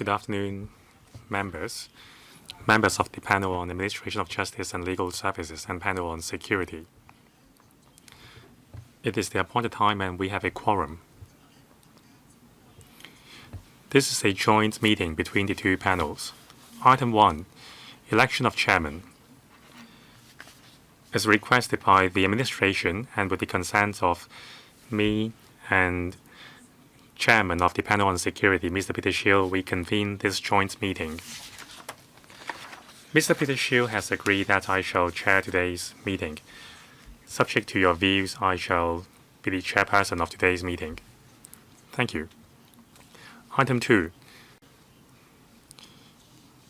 Good afternoon, members of the panel on Administration of Justice and Legal Services and panel on security. It is the appointed time and we have a quorum. This is a joint meeting between the two panels. Item 1, election of chairman. As requested by the administration and with the consent of me and Chairman of the panel on security, Mr. Peter Shield, we convene this joint meeting. Mr. Peter Shield has agreed that I shall chair today's meeting. Subject to your views, I shall be the chairperson of today's meeting. Thank you. Item 2.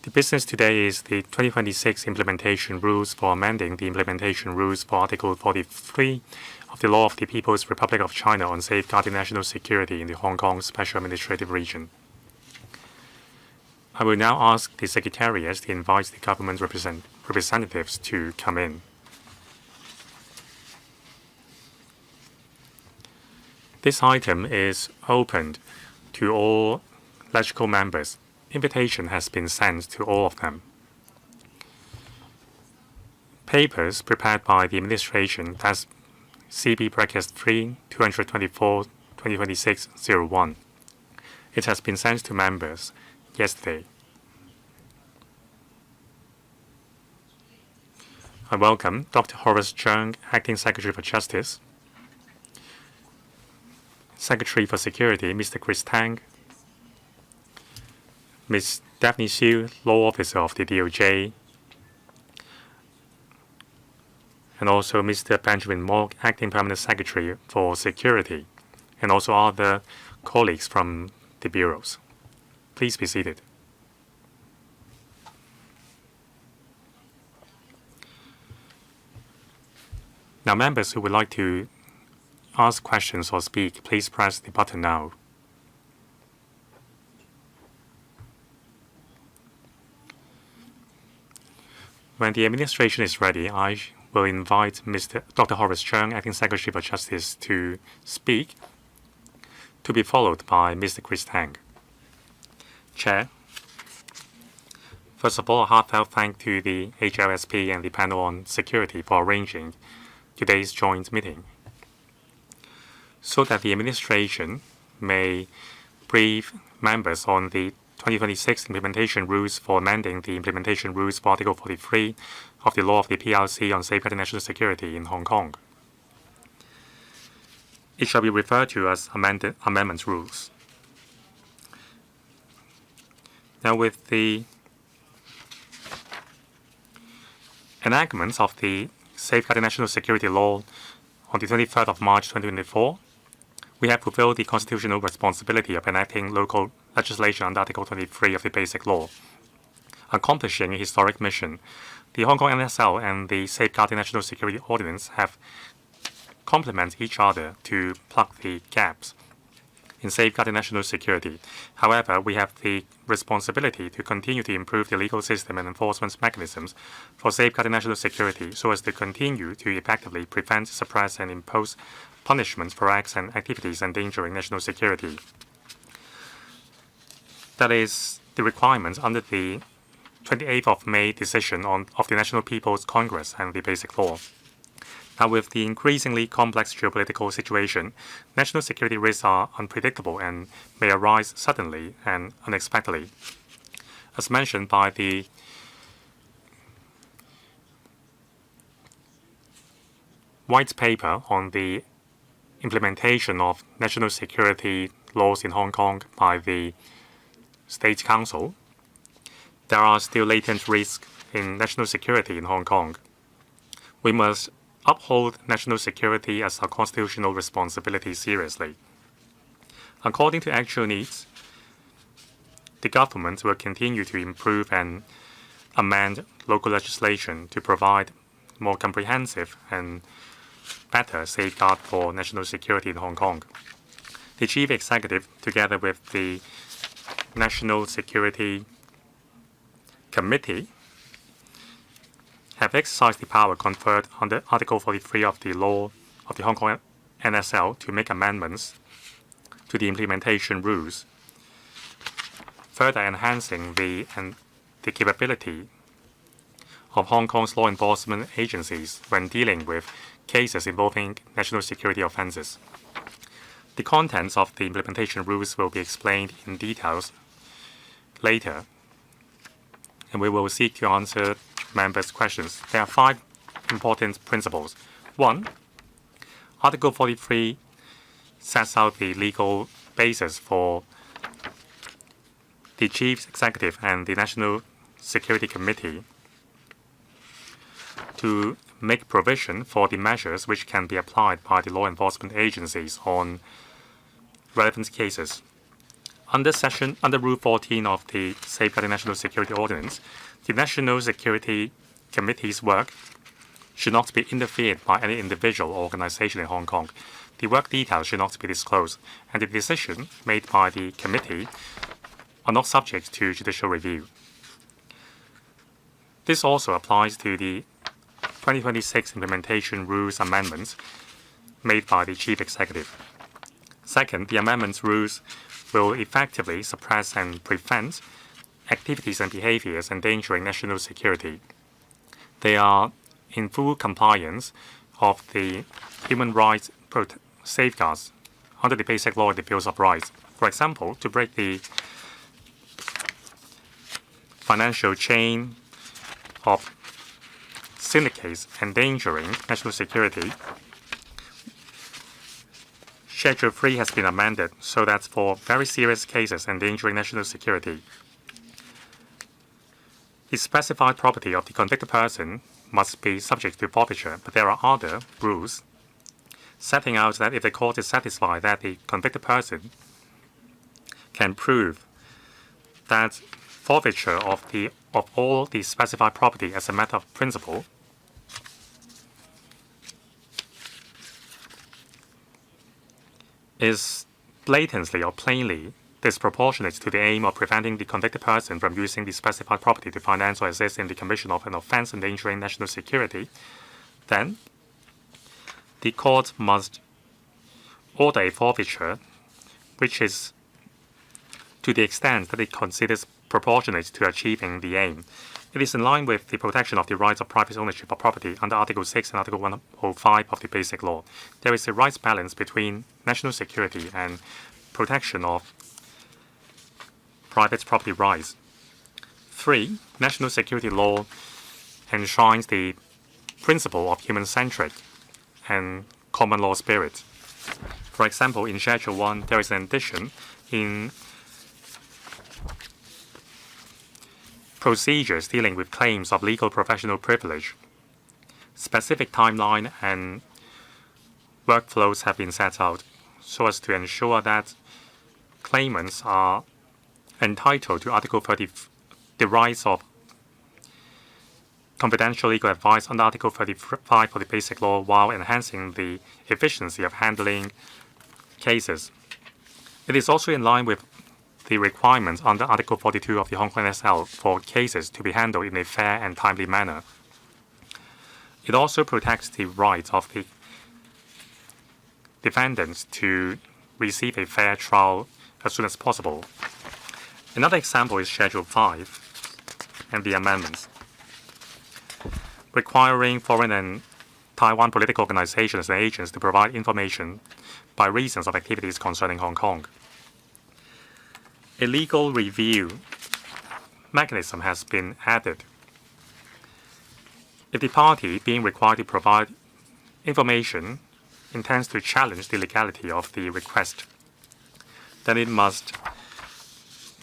The business today is the 2026 implementation rules for amending the implementation rules for Article 43 of the Law of the People's Republic of China on safeguarding national security in the Hong Kong Special Administrative Region. I will now ask the Secretariat to invite the government representatives to come in. This item is opened to all legislative members. Invitation has been sent to all of them. Papers prepared by the administration, that's CB Bracket 3, 224, 2026-01. It has been sent to members yesterday. I welcome Dr. Horace Chung, Acting Secretary for Justice, Secretary for Security, Mr. Chris Tang, Ms. Daphne Siu, Law Officer of the DOJ, and also Mr. Benjamin Mogg, Acting Permanent Secretary for Security, and also other colleagues from the bureaus. Please be seated. Now, members who would like to ask questions or speak, please press the button now. When the administration is ready, I will invite Dr. Horace Chung, Acting Secretary for Justice, to speak, to be followed by Mr. Chris Tang. Chair, first of all, a heartfelt thanks to the HLSP and the panel on security for arranging today's joint meeting, so that the administration may brief members on the 2026 implementation rules for amending the implementation rules for Article 43 of the Law of the PRC on safeguarding national security in Hong Kong. It shall be referred to as amendment rules. Now, with the enactment of the Safeguarding National Security Law on the 23rd of March 2024, we have fulfilled the constitutional responsibility of enacting local legislation under Article 23 of the Basic Law, accomplishing a historic mission. The Hong Kong NSL and the Safeguarding National Security Ordinance have complement each other to plug the gaps in safeguarding national security. However, we have the responsibility to continue to improve the legal system and enforcement mechanisms for safeguarding national security so as to continue to effectively prevent, suppress, and impose punishments for acts and activities endangering national security. That is the requirements under the 28th of May decision of the National People's Congress and the Basic Law. Now, with the increasingly complex geopolitical situation, national security risks are unpredictable and may arise suddenly and unexpectedly. As mentioned by the white paper on the implementation of national security laws in Hong Kong by the State Council, there are still latent risks in national security in Hong Kong. We must uphold national security as a constitutional responsibility seriously. According to actual needs, the government will continue to improve and amend local legislation to provide more comprehensive and better safeguard for national security in Hong Kong. The Chief Executive, together with the National Security Committee, have exercised the power conferred under Article 43 of the Law of the Hong Kong NSL to make amendments to the implementation rules. further enhancing the capability of Hong Kong's law enforcement agencies when dealing with cases involving national security offences. The contents of the implementation rules will be explained in details later, and we will seek to answer members' questions. There are 5 important principles. 1. Article 43 sets out the legal basis for the Chief Executive and the National Security Committee to make provision for the measures which can be applied by the law enforcement agencies on relevant cases. Under Rule 14 of the Safeguarding National Security Ordinance, the National Security Committee's work should not be interfered by any individual or organization in Hong Kong. The work details should not be disclosed, and the decision made by the committee are not subject to judicial review. This also applies to the 2026 implementation rules amendments made by the Chief Executive. Second, the amendments rules will effectively suppress and prevent activities and behaviors endangering national security. They are in full compliance of the human rights safeguards under the Basic Law and the Bills of Rights. For example, to break the financial chain of syndicates endangering national security, Schedule 3 has been amended so that for very serious cases endangering national security, the specified property of the convicted person must be subject to forfeiture, but there are other rules setting out that if the court is satisfied that the convicted person can prove that forfeiture of all the specified property as a matter of principle is blatantly or plainly disproportionate to the aim of preventing the convicted person from using the specified property to finance or assist in the commission of an offense endangering national security, then the court must order a forfeiture which is to the extent that it considers proportionate to achieving the aim. It is in line with the protection of the rights of private ownership of property under Article 6 and Article 105 of the Basic Law. There is a rights balance between national security and protection of private property rights. 3. National security law enshrines the principle of human-centric and common law spirit. For example, in Schedule 1, there is an addition in procedures dealing with claims of legal professional privilege. Specific timeline and workflows have been set out so as to ensure that claimants are entitled to Article 30, the rights of confidential legal advice under Article 35 of the Basic Law while enhancing the efficiency of handling cases. It is also in line with the requirements under Article 42 of the Hong Kong SL for cases to be handled in a fair and timely manner. It also protects the rights of the defendants to receive a fair trial as soon as possible. Another example is Schedule 5 and the amendments, requiring foreign and Taiwan political organizations and agents to provide information by reasons of activities concerning Hong Kong. A legal review mechanism has been added. If the party being required to provide information intends to challenge the legality of the request, then it must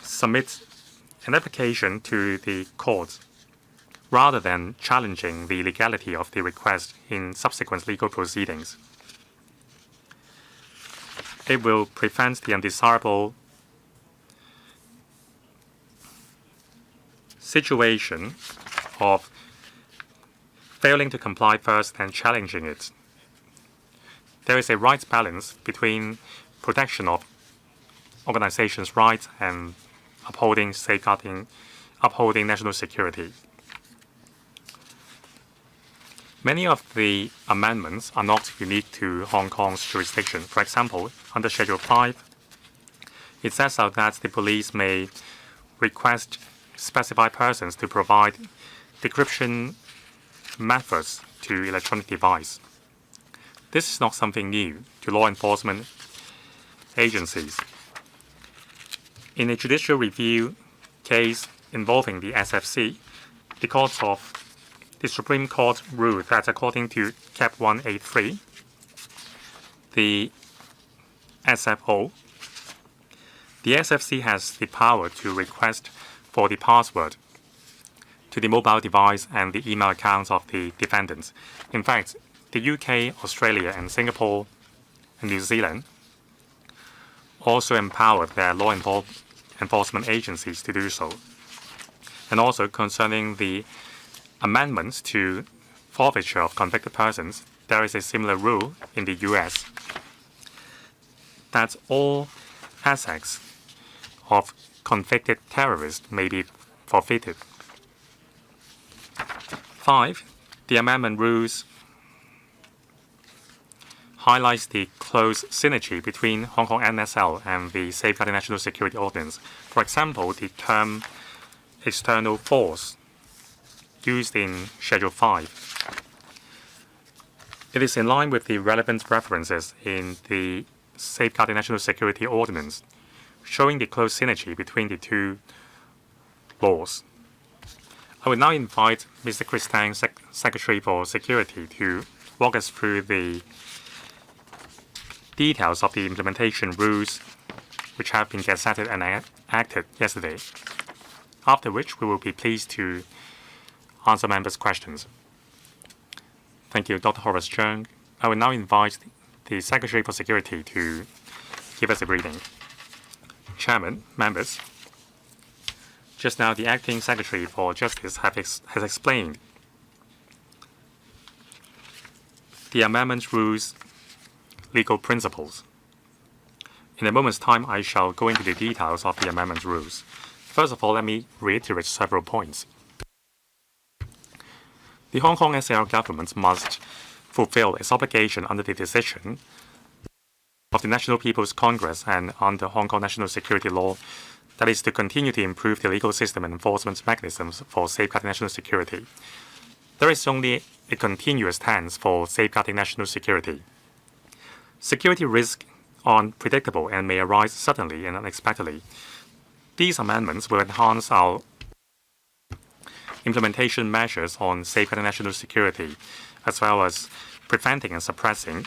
submit an application to the court rather than challenging the legality of the request in subsequent legal proceedings. It will prevent the undesirable situation of failing to comply first and challenging it. There is a rights balance between protection of organizations' rights and upholding national security. Many of the amendments are not unique to Hong Kong's jurisdiction. For example, under Schedule 5, it sets out that the police may request specified persons to provide decryption methods to electronic device. This is not something new to law enforcement agencies. In a judicial review case involving the SFC, the Supreme Court ruled that according to Cap 183, the SFO, the SFC has the power to request for the password to the mobile device and the email accounts of the defendants. In fact, the UK, Australia, and Singapore and New Zealand also empowered their law enforcement agencies to do so. And also concerning the amendments to forfeiture of convicted persons, there is a similar rule in the US that all assets of convicted terrorists may be forfeited. 5. The amendment rules highlights the close synergy between Hong Kong NSL and the Safeguarding National Security Ordinance. For example, the term external force used in Schedule 5. It is in line with the relevant references in the Safeguarding National Security Ordinance, showing the close synergy between the two laws. I will now invite Mr. Chris Tang, Secretary for Security, to walk us through the details of the implementation rules which have been gazetted and acted yesterday, after which we will be pleased to answer members' questions. Thank you, Dr. Horace Cheung. I will now invite the Secretary for Security to give us a briefing. Chairman, members, just now the Acting Secretary for Justice has explained the amendment rules legal principles. In a moment's time, I shall go into the details of the amendment rules. First of all, let me reiterate several points. The Hong Kong SAR government must fulfill its obligation under the decision of the National People's Congress and under Hong Kong national security law, that is to continue to improve the legal system and enforcement mechanisms for safeguarding national security. There is only a continuous tense for safeguarding national security. Security risks are unpredictable and may arise suddenly and unexpectedly. These amendments will enhance our implementation measures on safeguarding national security, as well as preventing and suppressing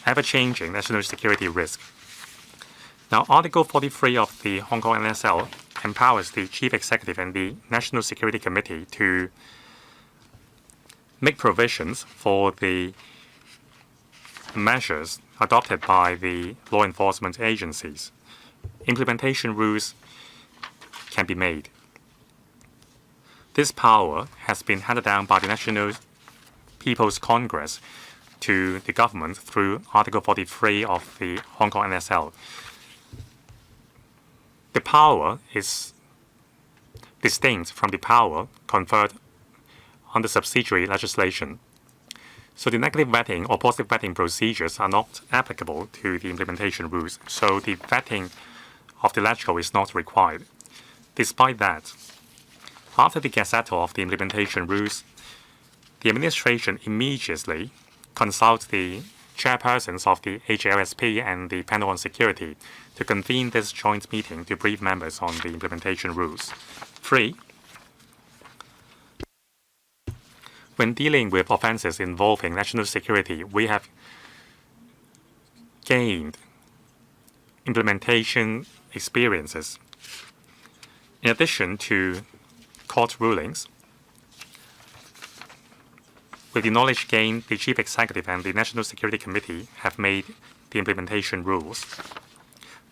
ever-changing national security risk. Now, Article 43 of the Hong Kong NSL empowers the Chief Executive and the National Security Committee to make provisions for the measures adopted by the law enforcement agencies. Implementation rules can be made. This power has been handed down by the National People's Congress to the government through Article 43 of the Hong Kong NSL. The power is distinct from the power conferred under subsidiary legislation. So the negative vetting or positive vetting procedures are not applicable to the implementation rules. So the vetting of the electrical is not required. Despite that, after the gazettal of the implementation rules, the administration immediately consults the chairpersons of the HLSP and the panel on security to convene this joint meeting to brief members on the implementation rules. 3. When dealing with offenses involving national security, we have gained implementation experiences. In addition to court rulings, with the knowledge gained, the Chief Executive and the National Security Committee have made the implementation rules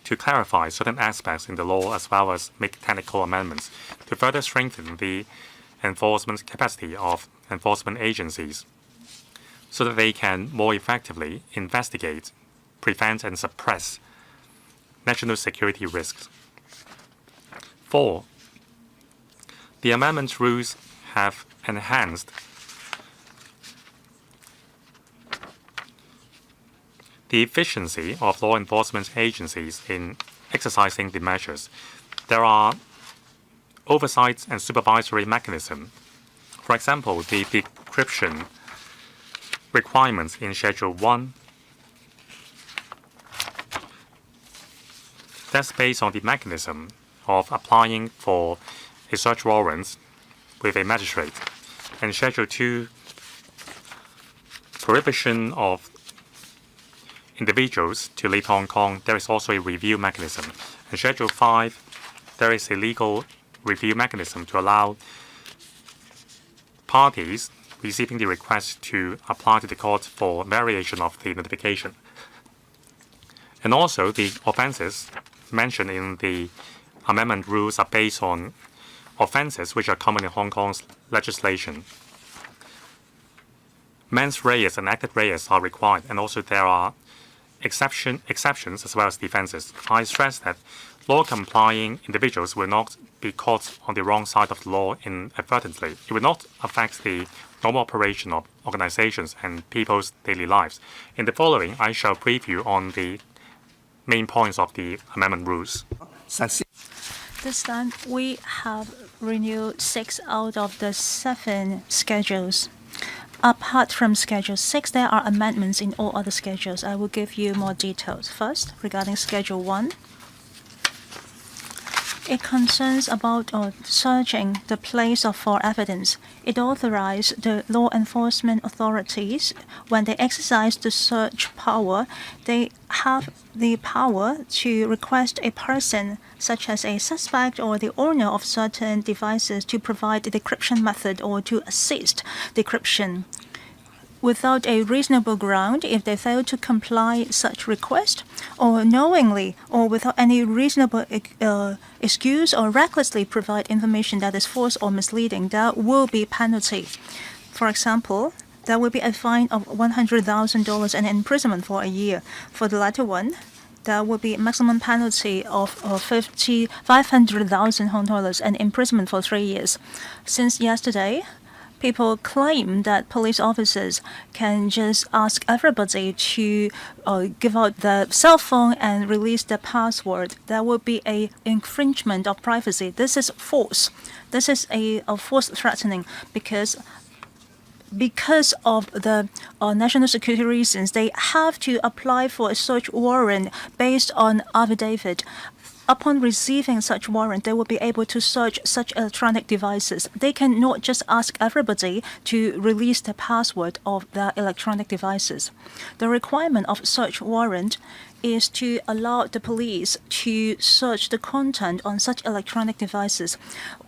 to clarify certain aspects in the law as well as make technical amendments to further strengthen the enforcement capacity of enforcement agencies so that they can more effectively investigate, prevent, and suppress national security risks. 4. The amendment rules have enhanced the efficiency of law enforcement agencies in exercising the measures. There are oversight and supervisory mechanism. For example, the decryption requirements in Schedule 1, that's based on the mechanism of applying for a search warrant with a magistrate. And Schedule 2, prohibition of individuals to leave Hong Kong, there is also a review mechanism. And Schedule 5, there is a legal review mechanism to allow parties receiving the request to apply to the court for variation of the notification. And also, the offenses mentioned in the amendment rules are based on offenses which are common in Hong Kong's legislation. Mens reas and acted reas are required, and also there are exceptions as well as defenses. I stress that law-complying individuals will not be caught on the wrong side of the law inadvertently. It will not affect the normal operation of organizations and people's daily lives. In the following, I shall brief you on the main points of the amendment rules. This time, we have renewed 6 out of the 7 schedules. Apart from Schedule 6, there are amendments in all other schedules. I will give you more details. First, regarding Schedule 1, it concerns about searching the place for evidence. It authorized the law enforcement authorities, when they exercise the search power, they have the power to request a person, such as a suspect or the owner of certain devices, to provide the decryption method or to assist decryption. Without a reasonable ground, if they fail to comply such request, or knowingly or without any reasonable excuse or recklessly provide information that is false or misleading, there will be penalty. For example, there will be a fine of $100,000 and imprisonment for a year. For the latter one, there will be maximum penalty of 500,000 Hong Kong dollars and imprisonment for 3 years. Since yesterday, people claim that police officers can just ask everybody to give out the cell phone and release the password. There will be an infringement of privacy. This is false. This is a false threatening because of the national security reasons. They have to apply for a search warrant based on affidavit. Upon receiving such warrant, they will be able to search such electronic devices. They cannot just ask everybody to release the password of their electronic devices. The requirement of search warrant is to allow the police to search the content on such electronic devices.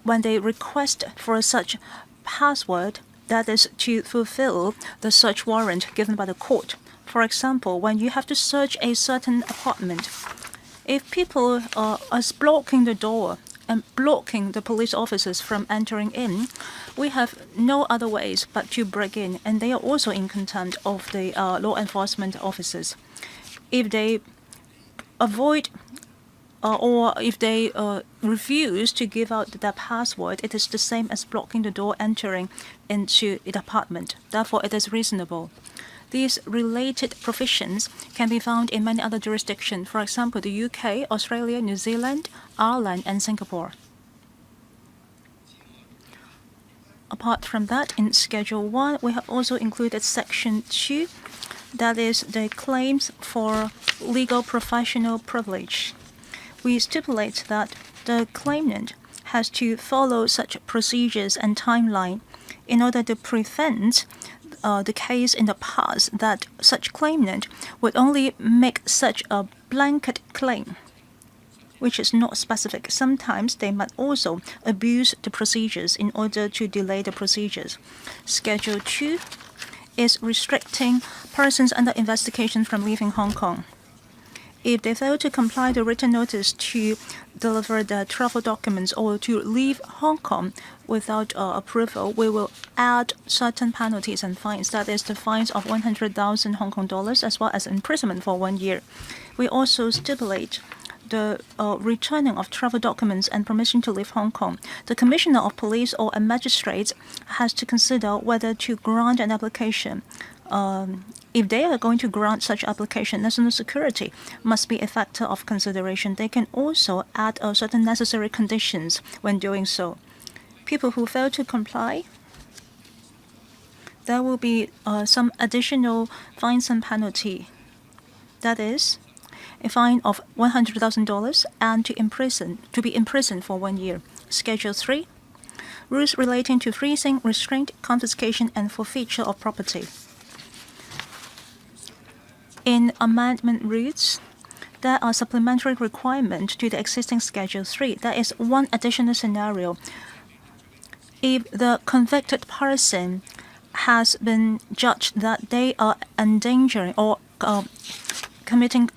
When they request for such password, that is to fulfill the search warrant given by the court. For example, when you have to search a certain apartment, if people are blocking the door and blocking the police officers from entering in, we have no other ways but to break in, and they are also in contempt of the law enforcement officers. If they avoid or if they refuse to give out the password, it is the same as blocking the door entering into the apartment. Therefore, it is reasonable. These related provisions can be found in many other jurisdictions, for example, the UK, Australia, New Zealand, Ireland, and Singapore. Apart from that, in Schedule 1, we have also included Section 2, that is the claims for legal professional privilege. We stipulate that the claimant has to follow such procedures and timeline in order to prevent the case in the past that such claimant would only make such a blanket claim, which is not specific. Sometimes they might also abuse the procedures in order to delay the procedures. Schedule 2 is restricting persons under investigation from leaving Hong Kong. If they fail to comply the written notice to deliver the travel documents or to leave Hong Kong without approval, we will add certain penalties and fines. That is the fines of 100,000 Hong Kong dollars as well as imprisonment for 1 year. We also stipulate the returning of travel documents and permission to leave Hong Kong. The Commissioner of Police or a magistrate has to consider whether to grant an application if they are going to grant such application, national security must be a factor of consideration. They can also add certain necessary conditions when doing so. People who fail to comply, there will be some additional fines and penalty. That is, a fine of $100,000 and to be imprisoned for 1 year. Schedule 3. Rules relating to freezing, restraint, confiscation, and forfeiture of property. In amendment rules, there are supplementary requirements to the existing Schedule 3. There is one additional scenario. If the convicted person has been judged that they are endangering or committing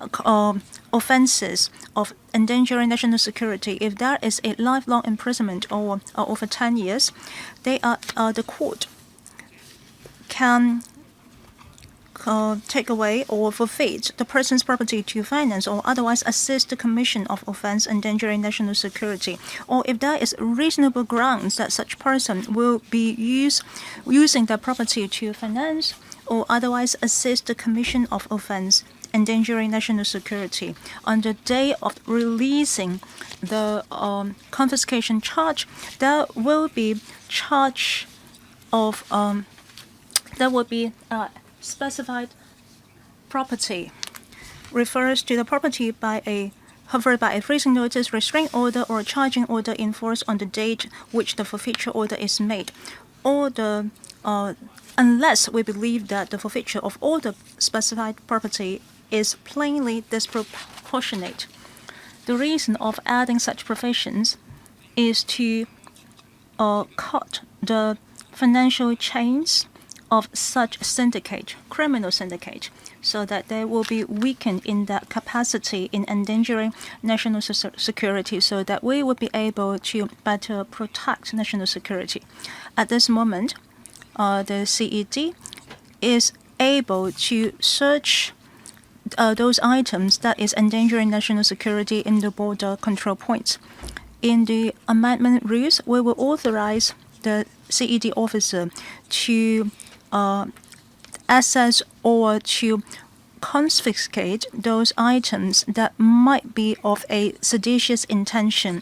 offenses of endangering national security, if there is a lifelong imprisonment or over 10 years, the court can take away or forfeit the person's property to finance or otherwise assist the commission of offense endangering national security. Or if there is reasonable grounds that such person will be using their property to finance or otherwise assist the commission of offense endangering national security. On the day of releasing the confiscation charge, there will be specified property. Refers to the property covered by a freezing notice, restraining order, or charging order enforced on the date which the forfeiture order is made, or unless we believe that the forfeiture of all the specified property is plainly disproportionate. The reason of adding such provisions is to cut the financial chains of such criminal syndicate, so that they will be weakened in their capacity in endangering national security, so that we will be able to better protect national security. At this moment, the CED is able to search those items that is endangering national security in the border control points. In the amendment rules, we will authorize the CED officer to assess or to confiscate those items that might be of a seditious intention,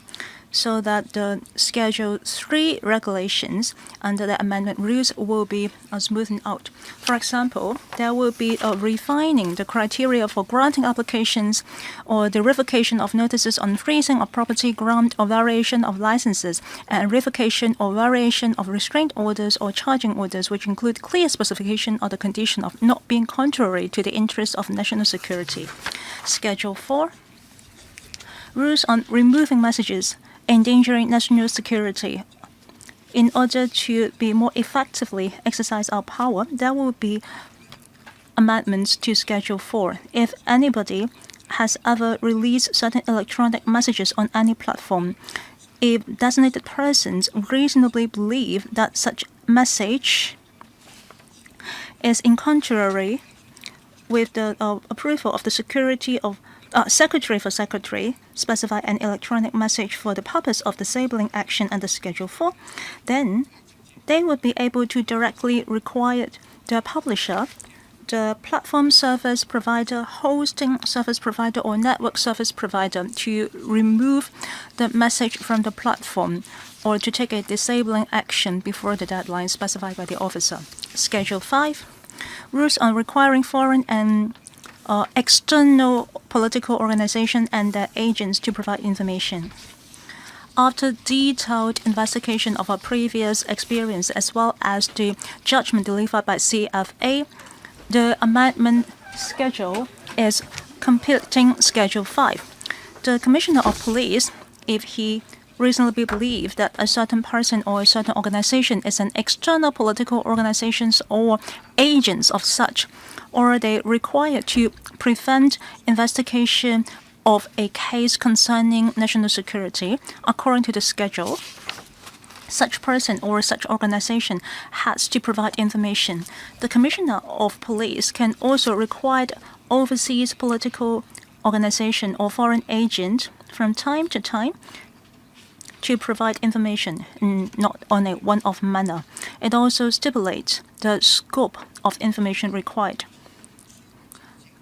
so that the Schedule 3 regulations under the amendment rules will be smoothened out. For example, there will be refining the criteria for granting applications or the revocation of notices on freezing of property, grant or variation of licenses, and revocation or variation of restraint orders or charging orders, which include clear specification of the condition of not being contrary to the interests of national security. Schedule 4. Rules on removing messages endangering national security. In order to be more effectively exercise our power, there will be amendments to Schedule 4. If anybody has ever released certain electronic messages on any platform, if designated persons reasonably believe that such message is in contrary with the approval of the Secretary for Secretary specify an electronic message for the purpose of disabling action under Schedule 4, then they would be able to directly require the publisher, the platform service provider, hosting service provider, or network service provider to remove the message from the platform or to take a disabling action before the deadline specified by the officer. Schedule 5. Rules on requiring foreign and external political organization and their agents to provide information. After detailed investigation of our previous experience as well as the judgment delivered by CFA, the amendment schedule is completing Schedule 5. The Commissioner of Police, if he reasonably believes that a certain person or a certain organization is an external political organization or agents of such, or they require to prevent investigation of a case concerning national security, according to the schedule, such person or such organization has to provide information. The Commissioner of Police can also require overseas political organization or foreign agent from time to time to provide information, not on a one-off manner. It also stipulates the scope of information required.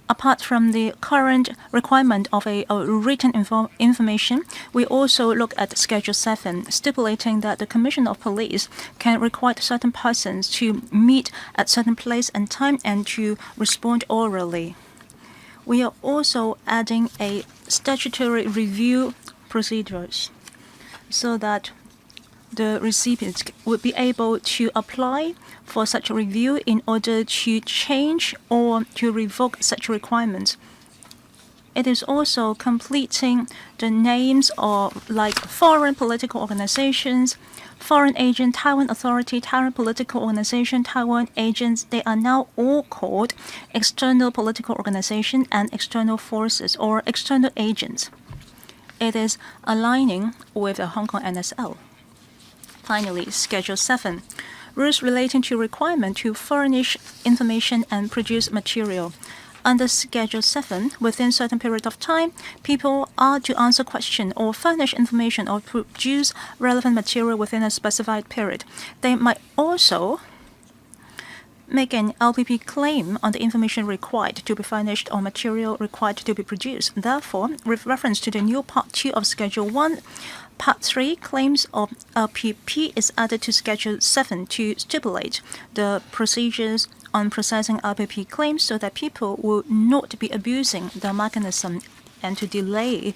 Apart from the current requirement of a written information, we also look at Schedule 7, stipulating that the Commissioner of Police can require certain persons to meet at certain place and time and to respond orally. We are also adding a statutory review procedures so that the recipients would be able to apply for such a review in order to change or to revoke such requirements. It is also completing the names of like foreign political organizations, foreign agent, Taiwan Authority, Taiwan Political Organization, Taiwan agents. They are now all called external political organization and external forces or external agents. It is aligning with the Hong Kong NSL. Finally, Schedule 7, rules relating to requirement to furnish information and produce material. Under Schedule 7, within certain period of time, people are to answer questions or furnish information or produce relevant material within a specified period. They might also make an LPP claim on the information required to be furnished or material required to be produced. Therefore, with reference to the new Part 2 of Schedule 1, Part 3, claims of LPP is added to Schedule 7 to stipulate the procedures on processing LPP claims so that people will not be abusing the mechanism and to delay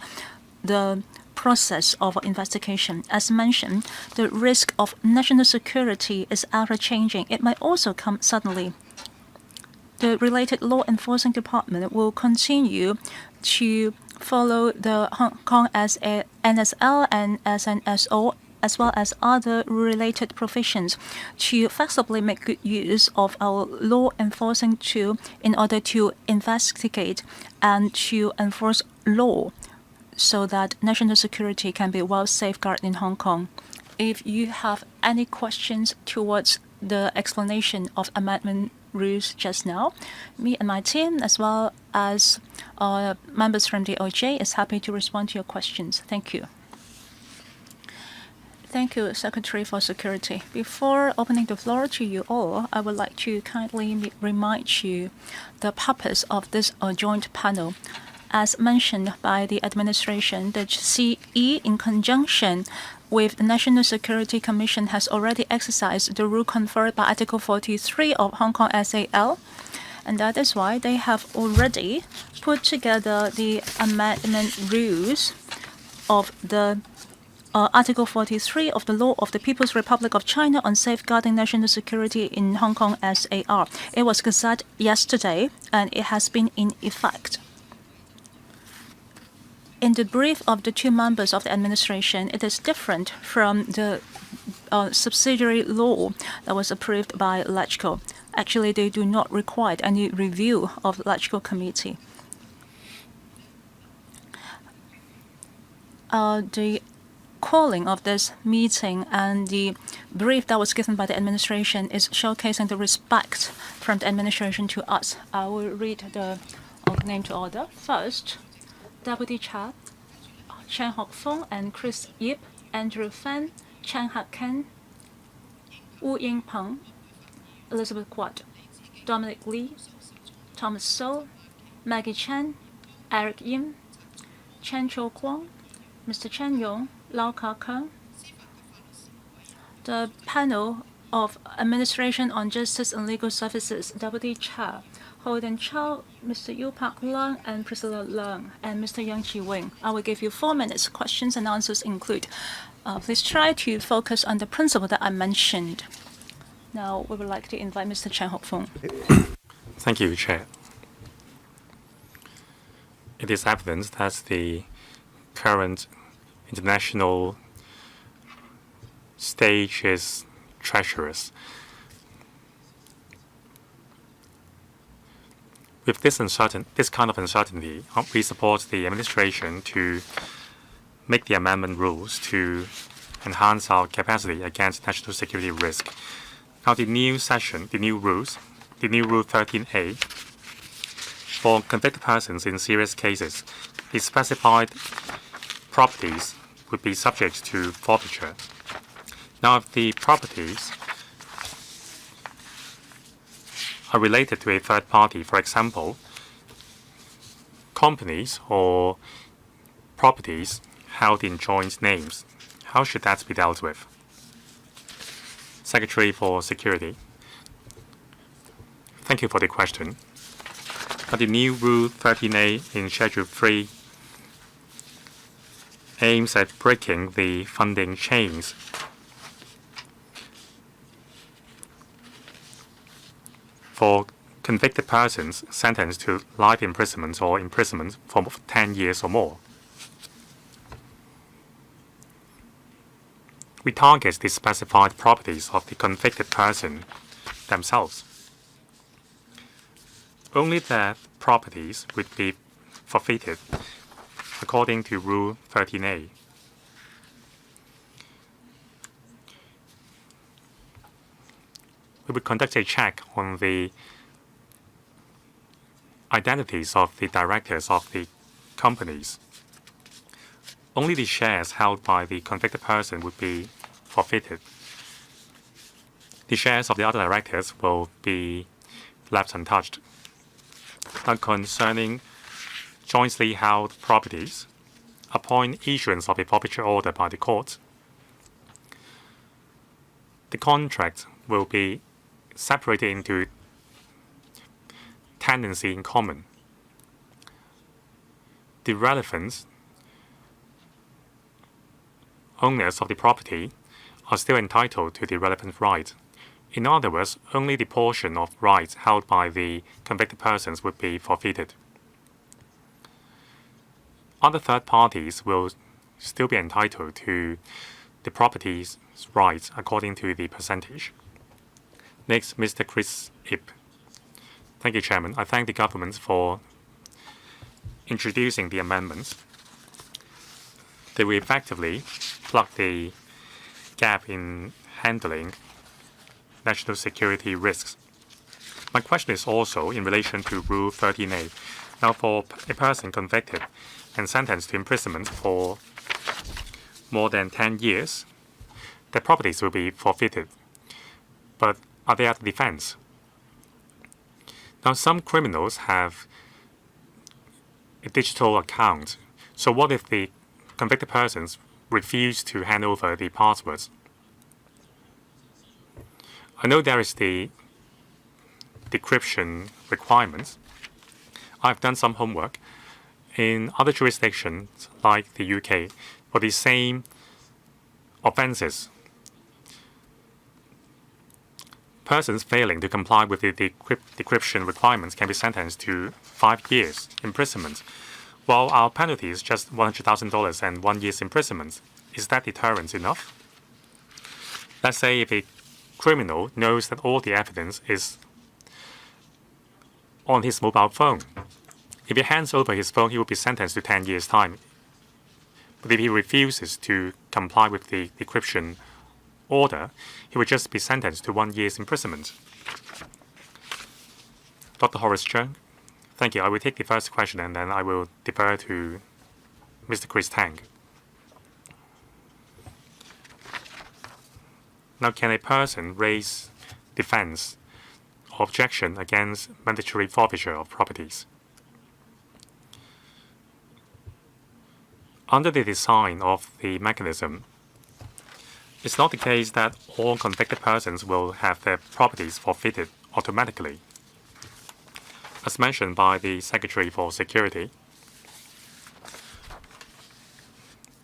the process of investigation. As mentioned, the risk of national security is ever-changing. It might also come suddenly. The related law enforcing department will continue to follow the Hong Kong as a NSL and SNSO as well as other related provisions to flexibly make good use of our law enforcing tool in order to investigate and to enforce law so that national security can be well safeguarded in Hong Kong. If you have any questions towards the explanation of amendment rules just now, me and my team, as well as members from the OJ, is happy to respond to your questions. Thank you. Thank you, Secretary for Security. Before opening the floor to you all, I would like to kindly remind you the purpose of this joint panel. As mentioned by the administration, the CE, in conjunction with the National Security Commission, has already exercised the rule conferred by Article 43 of Hong Kong SAL, and that is why they have already put together the amendment rules of the Article 43 of the Law of the People's Republic of China on Safeguarding National Security in Hong Kong SAR. It was gazetted yesterday, and it has been in effect. In the brief of the two members of the administration, it is different from the subsidiary law that was approved by LegCo. Actually, they do not require any review of the LegCo committee. The calling of this meeting and the brief that was given by the administration is showcasing the respect from the administration to us. I will read the name to order. First, Deputy Chair, Chen Hock-Fung and Chris Yip, Andrew Fan, Chen Hak-Ken, Wu Ying-Peng, Elizabeth Quat, Dominic Lee, Thomas So, Maggie Chen, Eric Yim, Chen Cho-Kwong, Mr. Chen Yong, Lau Ka-Keng. The panel of Administration on Justice and Legal Services, Deputy Chair, Holden Chow, Mr. Yu Pak Lang, and Priscilla Leung, and Mr. Yang Chi-Wing. I will give you 4 minutes. Questions and answers include. Please try to focus on the principle that I mentioned. Now, we would like to invite Mr. Chen Hock-Fung. Thank you, Chair. It is evident that the current international stage is treacherous. With this kind of uncertainty, we support the administration to make the amendment rules to enhance our capacity against national security risk. Now, the new rules, the new Rule 13A, for convicted persons in serious cases, the specified properties would be subject to forfeiture. Now, if the properties are related to a third party, for example, companies or properties held in joint names, how should that be dealt with? Secretary for Security. Thank you for the question. But the new Rule 13A in Schedule 3 aims at breaking the funding chains. For convicted persons sentenced to life imprisonment or imprisonment for 10 years or more. We target the specified properties of the convicted person themselves. Only their properties would be forfeited according to Rule 13A. We would conduct a check on the identities of the directors of the companies. Only the shares held by the convicted person would be forfeited. The shares of the other directors will be left untouched. Now, concerning jointly held properties, upon issuance of a forfeiture order by the court, the contract will be separated into tenancy in common. The relevant owners of the property are still entitled to the relevant right. In other words, only the portion of rights held by the convicted persons would be forfeited. Other third parties will still be entitled to the property's rights according to the percentage. Next, Mr. Chris Ip. Thank you, Chairman. I thank the government for introducing the amendments. They will effectively plug the gap in handling national security risks. My question is also in relation to Rule 13A. Now, for a person convicted and sentenced to imprisonment for more than 10 years, their properties will be forfeited. But are they at defense? Now, some criminals have a digital account. So what if the convicted persons refuse to hand over the passwords? I know there is the decryption requirements. I've done some homework. In other jurisdictions, like the UK, for the same offenses, persons failing to comply with the decryption requirements can be sentenced to 5 years imprisonment, while our penalty is just $100,000 and 1 year's imprisonment. Is that deterrence enough? Let's say if a criminal knows that all the evidence is on his mobile phone. If he hands over his phone, he will be sentenced to 10 years' time. But if he refuses to comply with the decryption order, he would just be sentenced to 1 year's imprisonment. Dr. Horace Chung, thank you. I will take the first question and then I will defer to Mr. Chris Tang. Now, can a person raise defense or objection against mandatory forfeiture of properties? Under the design of the mechanism, it's not the case that all convicted persons will have their properties forfeited automatically. As mentioned by the Secretary for Security,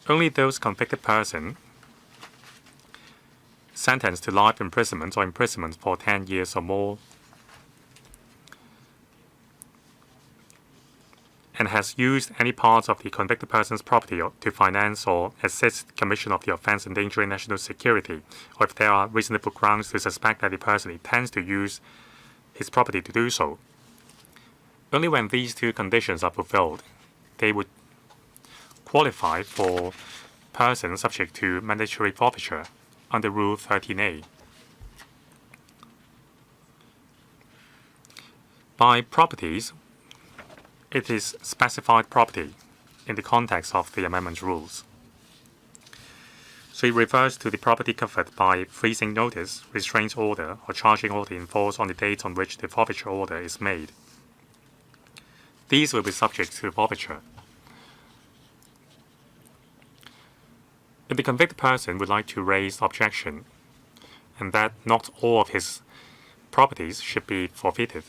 only those convicted persons sentenced to life imprisonment or imprisonment for 10 years or more and has used any part of the convicted person's property to finance or assist commission of the offense endangering national security, or if there are reasonable grounds to suspect that the person intends to use his property to do so. Only when these two conditions are fulfilled, they would qualify for persons subject to mandatory forfeiture under Rule 13A. By properties, it is specified property in the context of the amendment rules. So it refers to the property covered by freezing notice, restraint order, or charging order in force on the date on which the forfeiture order is made. These will be subject to forfeiture. If the convicted person would like to raise objection, and that not all of his properties should be forfeited,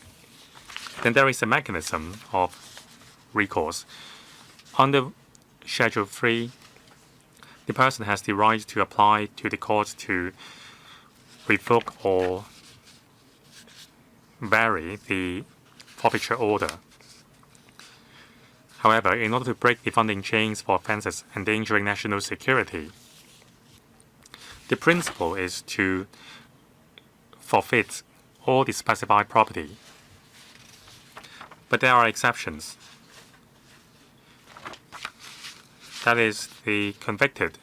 then there is a mechanism of recourse. Under Schedule 3, the person has the right to apply to the court to revoke or vary the forfeiture order. However, in order to break the funding chains for offences endangering national security, the principle is to forfeit all the specified property. But there are exceptions. That is, the convicted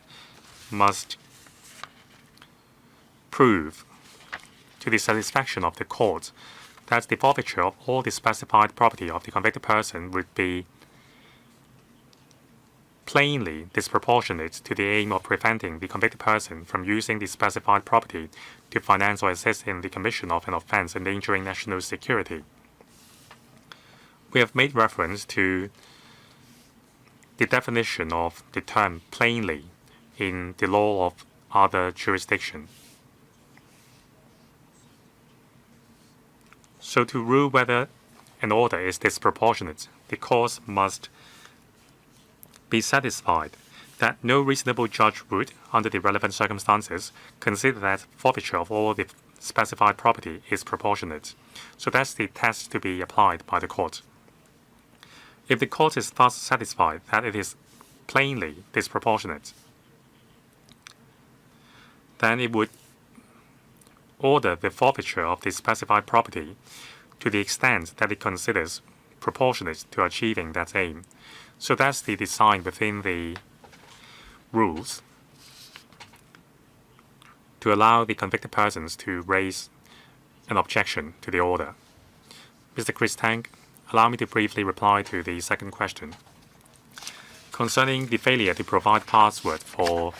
must prove to the satisfaction of the court that the forfeiture of all the specified property of the convicted person would be plainly disproportionate to the aim of preventing the convicted person from using the specified property to finance or assist in the commission of an offense endangering national security. We have made reference to the definition of the term plainly in the law of other jurisdictions. So to rule whether an order is disproportionate, the court must be satisfied that no reasonable judge would, under the relevant circumstances, consider that forfeiture of all the specified property is proportionate. So that's the test to be applied by the court. If the court is thus satisfied that it is plainly disproportionate, then it would order the forfeiture of the specified property to the extent that it considers proportionate to achieving that aim. So that's the design within the rules to allow the convicted persons to raise an objection to the order. Mr. Chris Tang, allow me to briefly reply to the second question. Concerning the failure to provide password for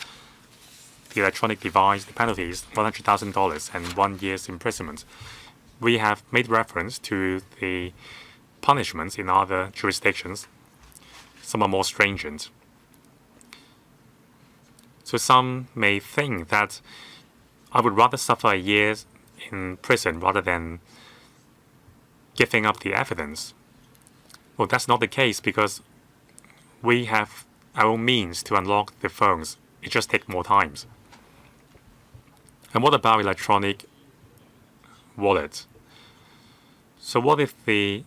the electronic device, the penalty is $100,000 and 1 year's imprisonment. We have made reference to the punishments in other jurisdictions. Some are more stringent. So some may think that I would rather suffer a year in prison rather than giving up the evidence. Well, that's not the case because we have our own means to unlock the phones. It just takes more time. And what about electronic wallet? So what if the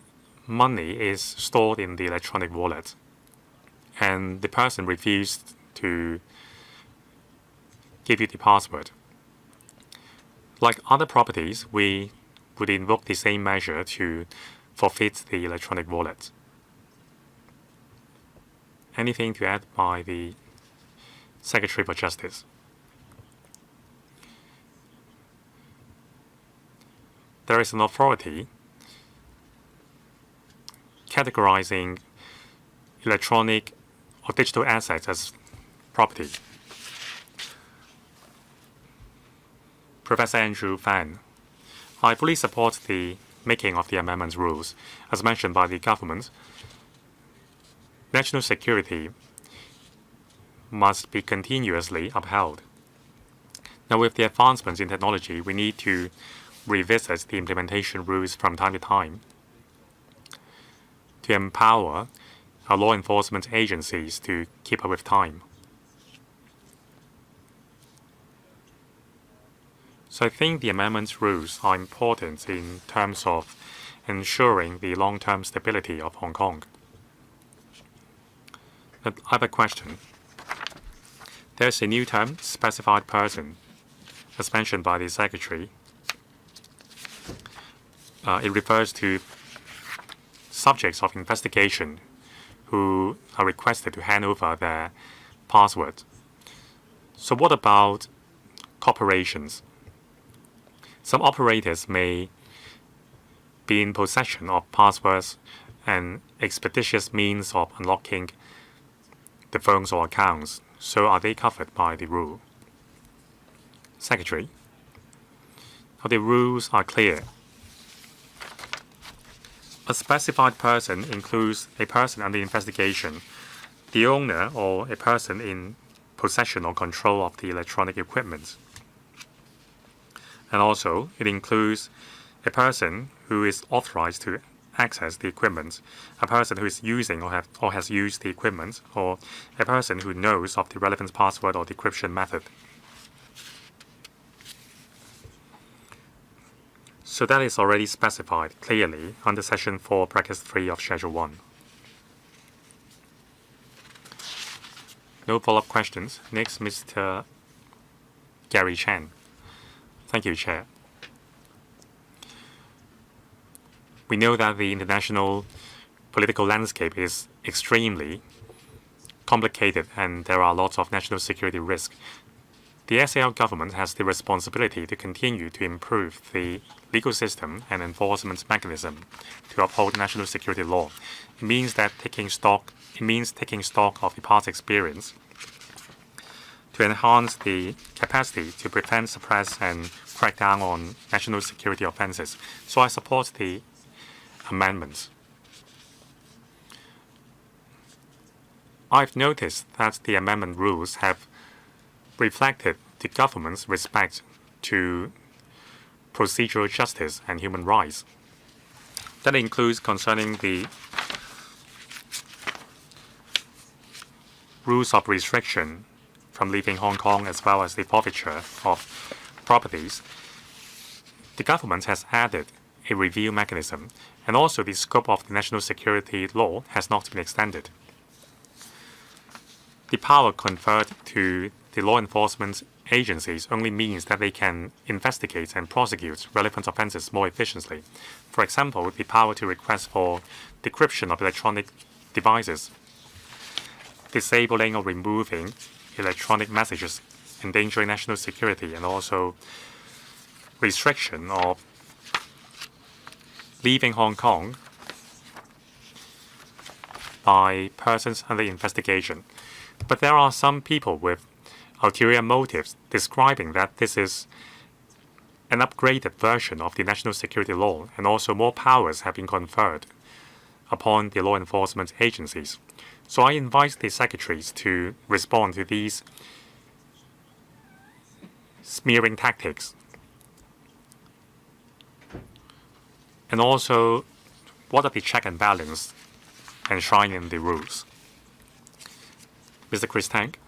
money is stored in the electronic wallet and the person refused to give you the password? Like other properties, we would invoke the same measure to forfeit the electronic wallet. Anything to add by the Secretary for Justice? There is an authority categorizing electronic or digital assets as property. Professor Andrew Fan. I fully support the making of the amendment rules. As mentioned by the government, national security must be continuously upheld. Now, with the advancements in technology, we need to revisit the implementation rules from time to time to empower our law enforcement agencies to keep up with time. So I think the amendment rules are important in terms of ensuring the long-term stability of Hong Kong. But I have a question. There's a new term, specified person, as mentioned by the Secretary. It refers to subjects of investigation who are requested to hand over their password. So what about corporations? Some operators may be in possession of passwords and expeditious means of unlocking the phones or accounts. So are they covered by the rule? Secretary. Now, the rules are clear. A specified person includes a person under investigation, the owner or a person in possession or control of the electronic equipment. And also, it includes a person who is authorized to access the equipment, a person who is using or has used the equipment, or a person who knows of the relevant password or decryption method. So that is already specified clearly under Section 4, Bracket 3 of Schedule 1. No follow-up questions. Next, Mr. Gary Chen. Thank you, Chair. We know that the international political landscape is extremely complicated and there are lots of national security risks. The SAR government has the responsibility to continue to improve the legal system and enforcement mechanism to uphold national security law. It means taking stock of the past experience to enhance the capacity to prevent, suppress, and crack down on national security offenses. So I support the amendments. I've noticed that the amendment rules have reflected the government's respect to procedural justice and human rights. That includes concerning the rules of restriction from leaving Hong Kong as well as the forfeiture of properties. The government has added a review mechanism, and also the scope of the national security law has not been extended. The power conferred to the law enforcement agencies only means that they can investigate and prosecute relevant offenses more efficiently. For example, the power to request for decryption of electronic devices, disabling or removing electronic messages endangering national security, and also restriction of leaving Hong Kong by persons under investigation. But there are some people with ulterior motives describing that this is an upgraded version of the national security law, and also more powers have been conferred upon the law enforcement agencies. So I invite the secretaries to respond to these smearing tactics. And also, what are the check and balance enshrined in the rules? Mr. Chris Tank,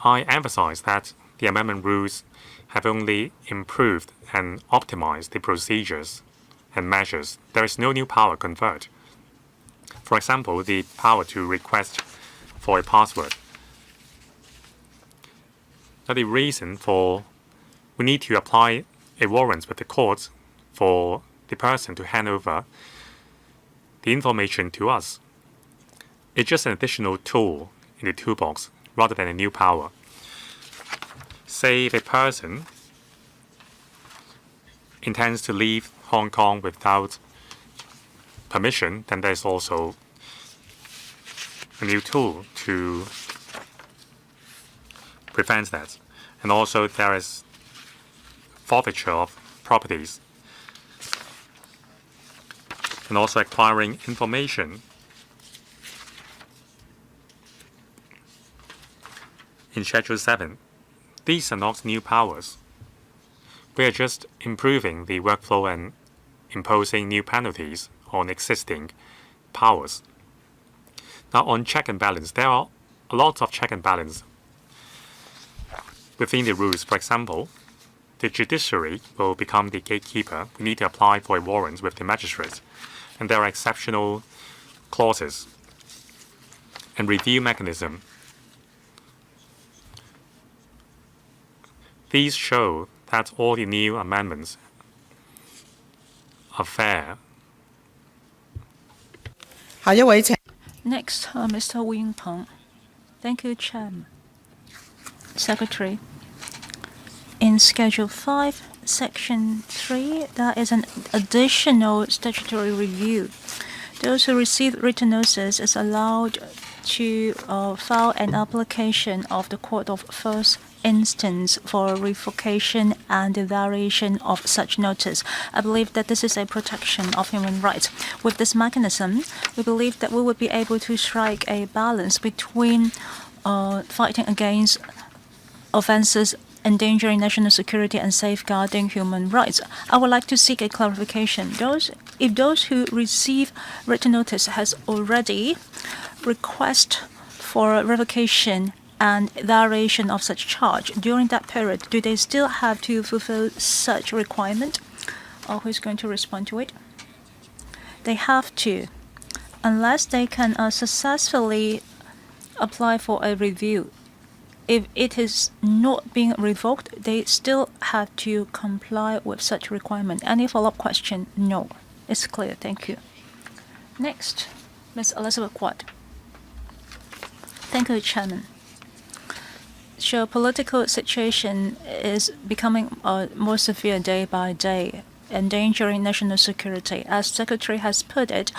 I emphasize that the amendment rules have only improved and optimized the procedures and measures. There is no new power conferred. For example, the power to request for a password. Now, the reason for we need to apply a warrant with the court for the person to hand over the information to us. It's just an additional tool in the toolbox rather than a new power. Say if a person intends to leave Hong Kong without permission, then there's also a new tool to prevent that. And also there is forfeiture of properties, and also acquiring information in Schedule 7. These are not new powers. We are just improving the workflow and imposing new penalties on existing powers. Now, on check and balance, there are a lot of check and balance within the rules. For example, the judiciary will become the gatekeeper. We need to apply for a warrant with the magistrate. And there are exceptional clauses and review mechanism. These show that all the new amendments are fair. Next, Mr. Wing Peng. Thank you, Chair. Secretary. In Schedule 5, Section 3, there is an additional statutory review. Those who receive written notice is allowed to file an application of the Court of First instance for revocation and the variation of such notice. I believe that this is a protection of human rights. With this mechanism, we believe that we would be able to strike a balance between fighting against offenses endangering national security and safeguarding human rights. I would like to seek a clarification. If those who receive written notice has already request for revocation and variation of such charge during that period, do they still have to fulfill such requirement? Or who's going to respond to it? They have to, unless they can successfully apply for a review. If it is not being revoked, they still have to comply with such requirement. Any follow-up question? No. It's clear. Thank you. Next, Ms. Elizabeth Quad. Thank you, Chairman. Geopolitical situation is becoming more severe day by day, endangering national security. As Secretary has put it,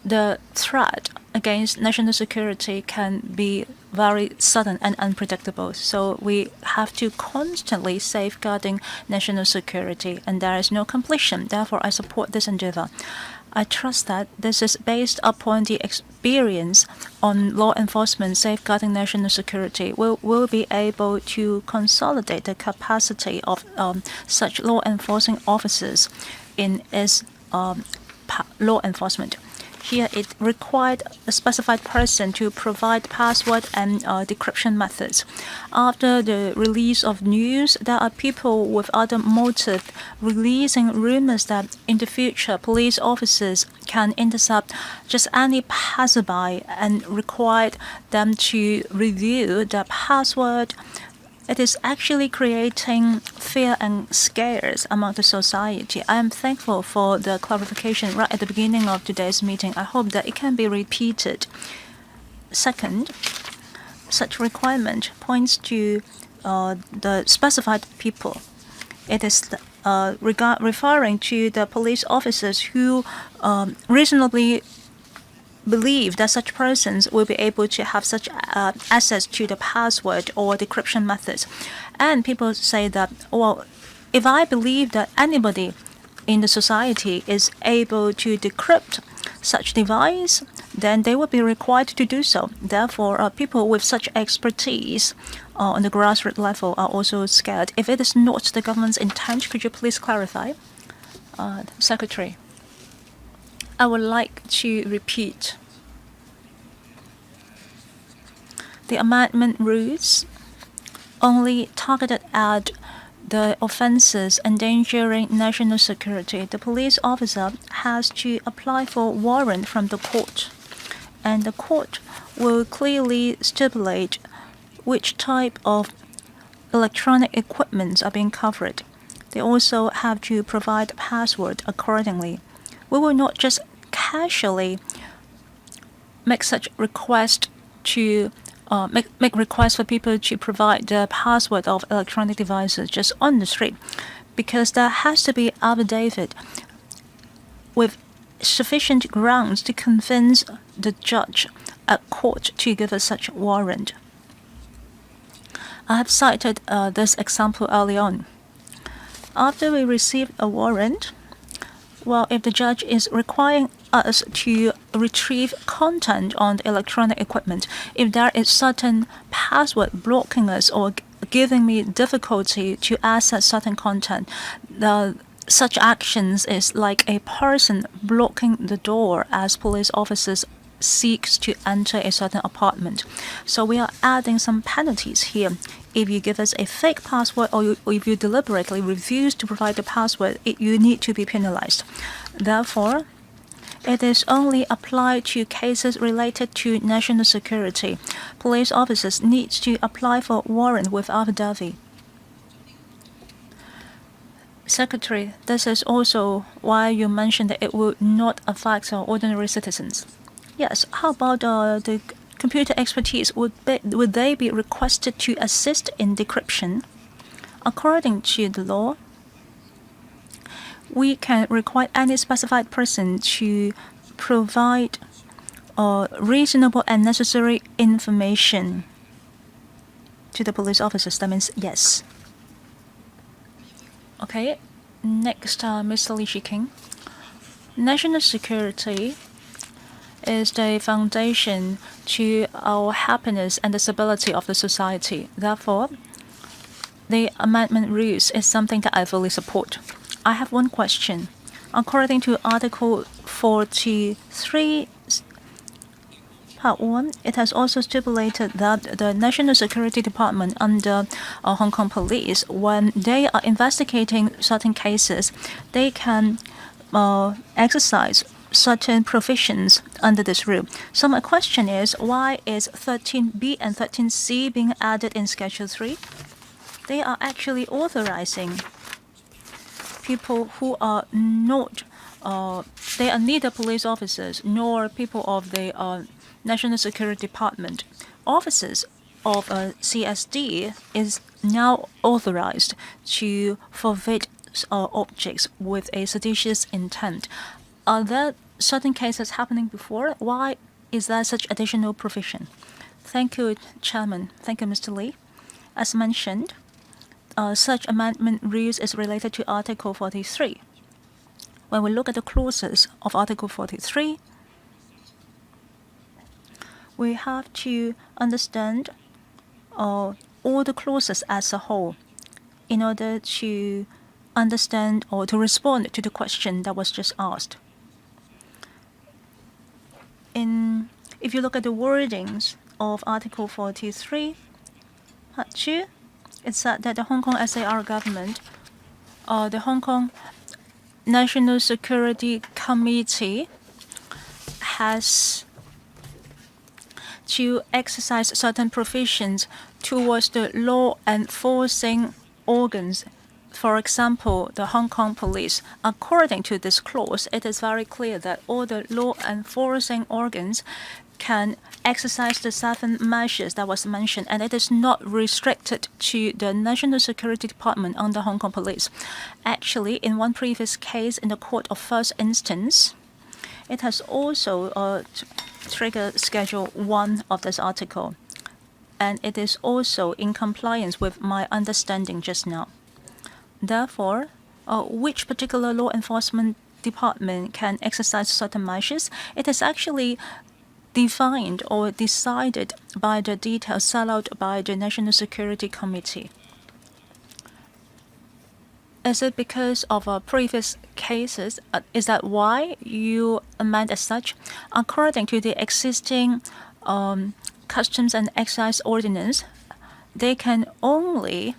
the threat against national security can be very sudden and unpredictable. So we have to constantly safeguarding national security, and there is no completion. Therefore, I support this endeavor. I trust that this is based upon the experience on law enforcement safeguarding national security. We'll be able to consolidate the capacity of such law enforcing officers in its law enforcement. Here, it required a specified person to provide password and decryption methods. After the release of news, there are people with other motive releasing rumors that in the future, police officers can intercept just any passerby and require them to review the password. It is actually creating fear and scares among the society. I am thankful for the clarification right at the beginning of today's meeting. I hope that it can be repeated. Second, such requirement points to the specified people. It is referring to the police officers who reasonably believe that such persons will be able to have such access to the password or decryption methods. And people say that, well, if I believe that anybody in the society is able to decrypt such device, then they will be required to do so. Therefore, people with such expertise on the grassroots level are also scared. If it is not the government's intent, could you please clarify? Secretary. I would like to repeat. The amendment rules only targeted at the offenses endangering national security. The police officer has to apply for warrant from the court, and the court will clearly stipulate which type of electronic equipments are being covered. They also have to provide password accordingly. We will not just casually make such request to make requests for people to provide the password of electronic devices just on the street, because there has to be affidavit with sufficient grounds to convince the judge at court to give us such warrant. I have cited this example early on. After we receive a warrant, well, if the judge is requiring us to retrieve content on the electronic equipment, if there is certain password blocking us or giving me difficulty to access certain content, such actions is like a person blocking the door as police officers seeks to enter a certain apartment. So we are adding some penalties here. If you give us a fake password or if you deliberately refuse to provide the password, you need to be penalized. Therefore, it is only applied to cases related to national security. Police officers need to apply for warrant with affidavit. Secretary, this is also why you mentioned that it will not affect ordinary citizens. Yes, how about the computer expertise? Would they be requested to assist in decryption? According to the law, we can require any specified person to provide reasonable and necessary information to the police officers. That means yes. Okay. Next, Mr. Lee Shi-king. National security is the foundation to our happiness and the stability of the society. Therefore, the amendment rules is something that I fully support. I have one question. According to Article 43, Part 1, it has also stipulated that the National Security Department under Hong Kong Police, when they are investigating certain cases, they can exercise certain provisions under this rule. So my question is, why is 13B and 13C being added in Schedule 3? They are actually authorizing people who are not, they are neither police officers nor people of the National Security Department. Officers of CSD is now authorized to forbid objects with a seditious intent. Are there certain cases happening before? Why is there such additional provision? Thank you, Chairman. Thank you, Mr. Lee. As mentioned, such amendment rules is related to Article 43. When we look at the clauses of Article 43, we have to understand all the clauses as a whole in order to understand or to respond to the question that was just asked. If you look at the wordings of Article 43, Part 2, it said that the Hong Kong SAR government, the Hong Kong National Security Committee, has to exercise certain provisions towards the law enforcing organs. For example, the Hong Kong police. According to this clause, it is very clear that all the law enforcing organs can exercise the 7 measures that was mentioned, and it is not restricted to the National Security Department under Hong Kong Police. Actually, in one previous case in the Court of First Instance, it has also triggered Schedule 1 of this article, and it is also in compliance with my understanding just now. Therefore, which particular law enforcement department can exercise certain measures, it is actually defined or decided by the details set out by the National Security Committee. Is it because of previous cases? Is that why you amend as such? According to the existing Customs and Excise Ordinance, they can only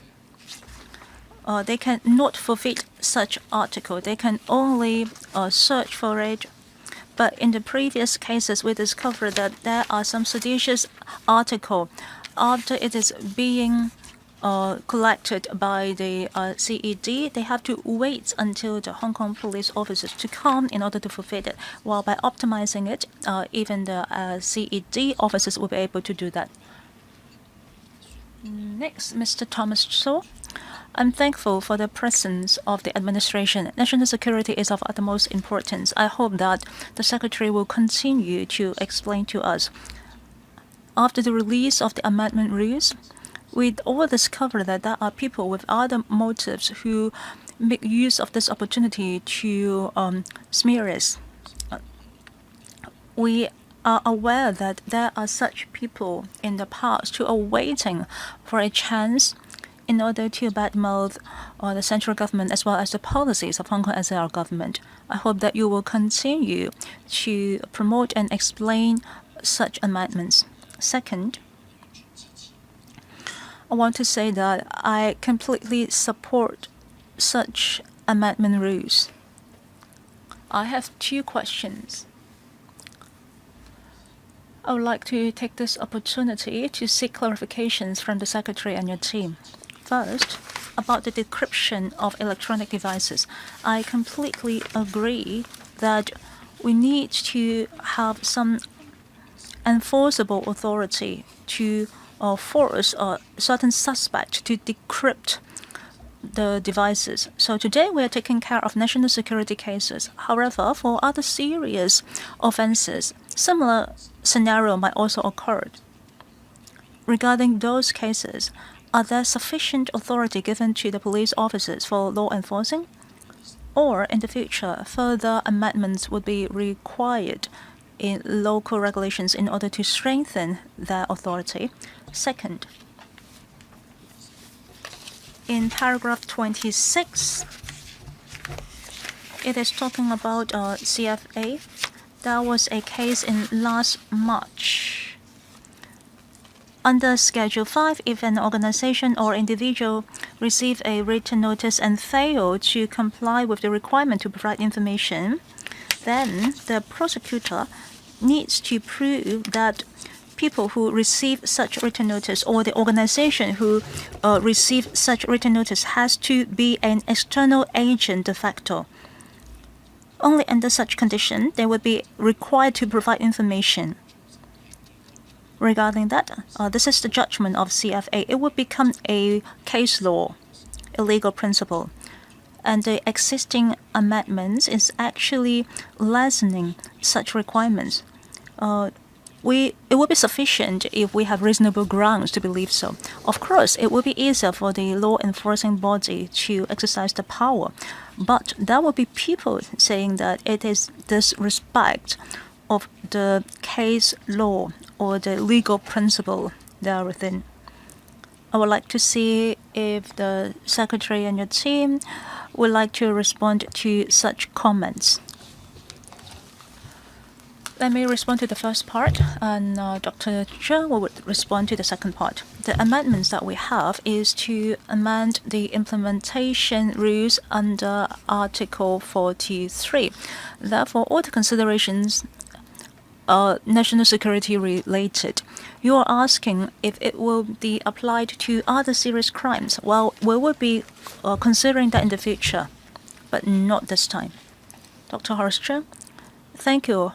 they can not forbid such article. They can only search for it. But in the previous cases, we discovered that there are some seditious article after it is being collected by the CED. They have to wait until the Hong Kong police officers to come in order to forbid it. While by optimizing it, even the CED officers will be able to do that. Next, Mr. Thomas Tso. I'm thankful for the presence of the administration. National security is of utmost importance. I hope that the Secretary will continue to explain to us. After the release of the amendment rules, we all discover that there are people with other motives who make use of this opportunity to smear us. We are aware that there are such people in the past who are waiting for a chance in order to badmouth the central government as well as the policies of Hong Kong SAR government. I hope that you will continue to promote and explain such amendments. Second, I want to say that I completely support such amendment rules. I have 2 questions. I would like to take this opportunity to seek clarifications from the Secretary and your team. First, about the decryption of electronic devices. I completely agree that we need to have some enforceable authority to force a certain suspect to decrypt the devices. So today we are taking care of national security cases. However, for other serious offenses, similar scenario might also occur. regarding those cases, are there sufficient authority given to the police officers for law enforcing? Or in the future, further amendments would be required in local regulations in order to strengthen their authority? Second, in paragraph 26, it is talking about CFA. There was a case in last March. Under Schedule 5, if an organization or individual receive a written notice and fail to comply with the requirement to provide information, then the prosecutor needs to prove that people who receive such written notice or the organization who receive such written notice has to be an external agent de facto. Only under such condition, they would be required to provide information. Regarding that, this is the judgment of CFA. It would become a case law, a legal principle. And the existing amendments is actually lessening such requirements. It would be sufficient if we have reasonable grounds to believe so. Of course, it would be easier for the law enforcing body to exercise the power, but there will be people saying that it is disrespect of the case law or the legal principle there within. I would like to see if the Secretary and your team would like to respond to such comments. Let me respond to the first part, and Dr. Zheng will respond to the second part. The amendments that we have is to amend the implementation rules under Article 43. Therefore, all the considerations are national security related. You are asking if it will be applied to other serious crimes. Well, we will be considering that in the future, but not this time. Dr. Horace Zheng? Thank you,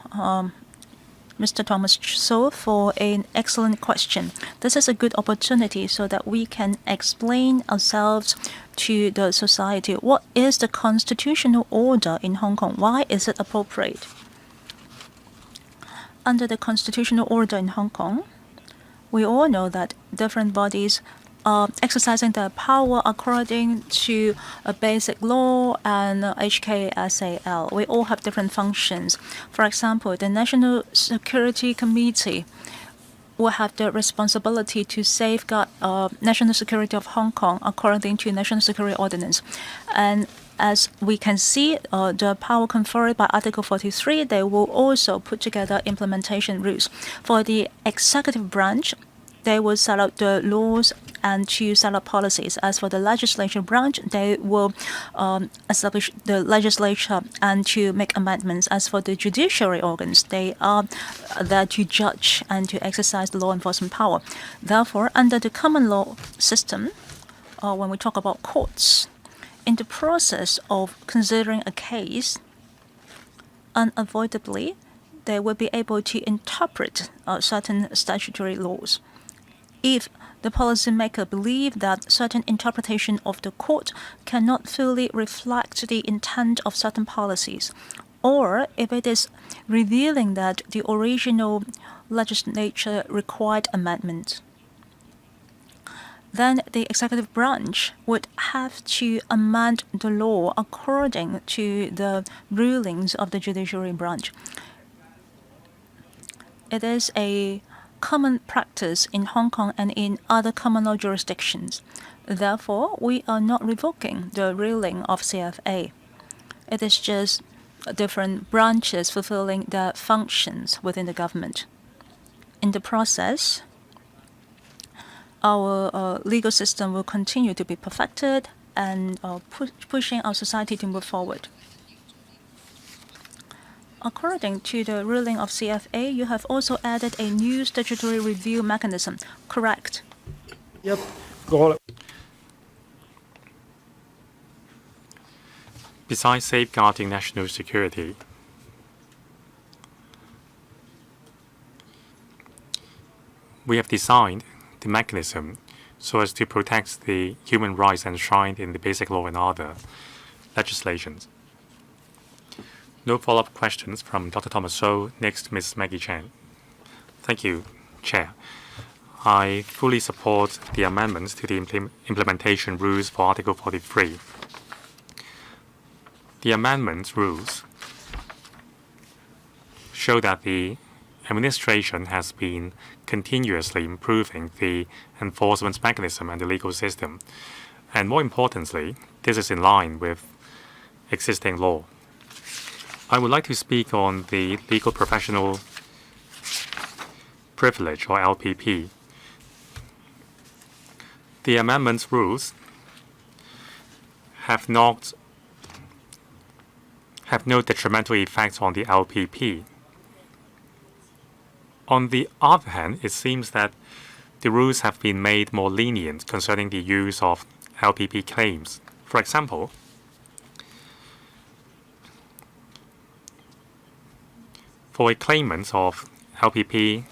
Mr. Thomas So, for an excellent question. This is a good opportunity so that we can explain ourselves to the society. What is the constitutional order in Hong Kong? Why is it appropriate? Under the constitutional order in Hong Kong, we all know that different bodies exercising their power according to a basic law and HKSAL. We all have different functions. For example, the National Security Committee will have the responsibility to safeguard national security of Hong Kong according to National Security Ordinance. And as we can see, the power conferred by Article 43, they will also put together implementation rules. For the executive branch, they will set out the laws and to set up policies. As for the legislature branch, they will establish the legislature and to make amendments. As for the judiciary organs, they are there to judge and to exercise the law enforcement power. Therefore, under the common law system, when we talk about courts, in the process of considering a case, unavoidably, they will be able to interpret certain statutory laws. If the policymaker believes that certain interpretation of the court cannot fully reflect the intent of certain policies, or if it is revealing that the original legislature required amendment, then the executive branch would have to amend the law according to the rulings of the judiciary branch. It is a common practice in Hong Kong and in other common law jurisdictions. Therefore, we are not revoking the ruling of CFA. It is just different branches fulfilling their functions within the government. In the process, our legal system will continue to be perfected and pushing our society to move forward. According to the ruling of CFA, you have also added a new statutory review mechanism, correct? Yep. Besides safeguarding national security, we have designed the mechanism so as to protect the human rights enshrined in the Basic Law and other legislations. No follow-up questions from Dr. Thomas So. Next, Ms. Maggie Chan. Thank you, Chair. I fully support the amendments to the implementation rules for Article 43. The amendment rules show that the administration has been continuously improving the enforcement mechanism and the legal system. And more importantly, this is in line with existing law. I would like to speak on the legal professional privilege, or LPP. The amendment rules have no detrimental effects on the LPP. On the other hand, it seems that the rules have been made more lenient concerning the use of LPP claims. For example, for a claimant of LPP,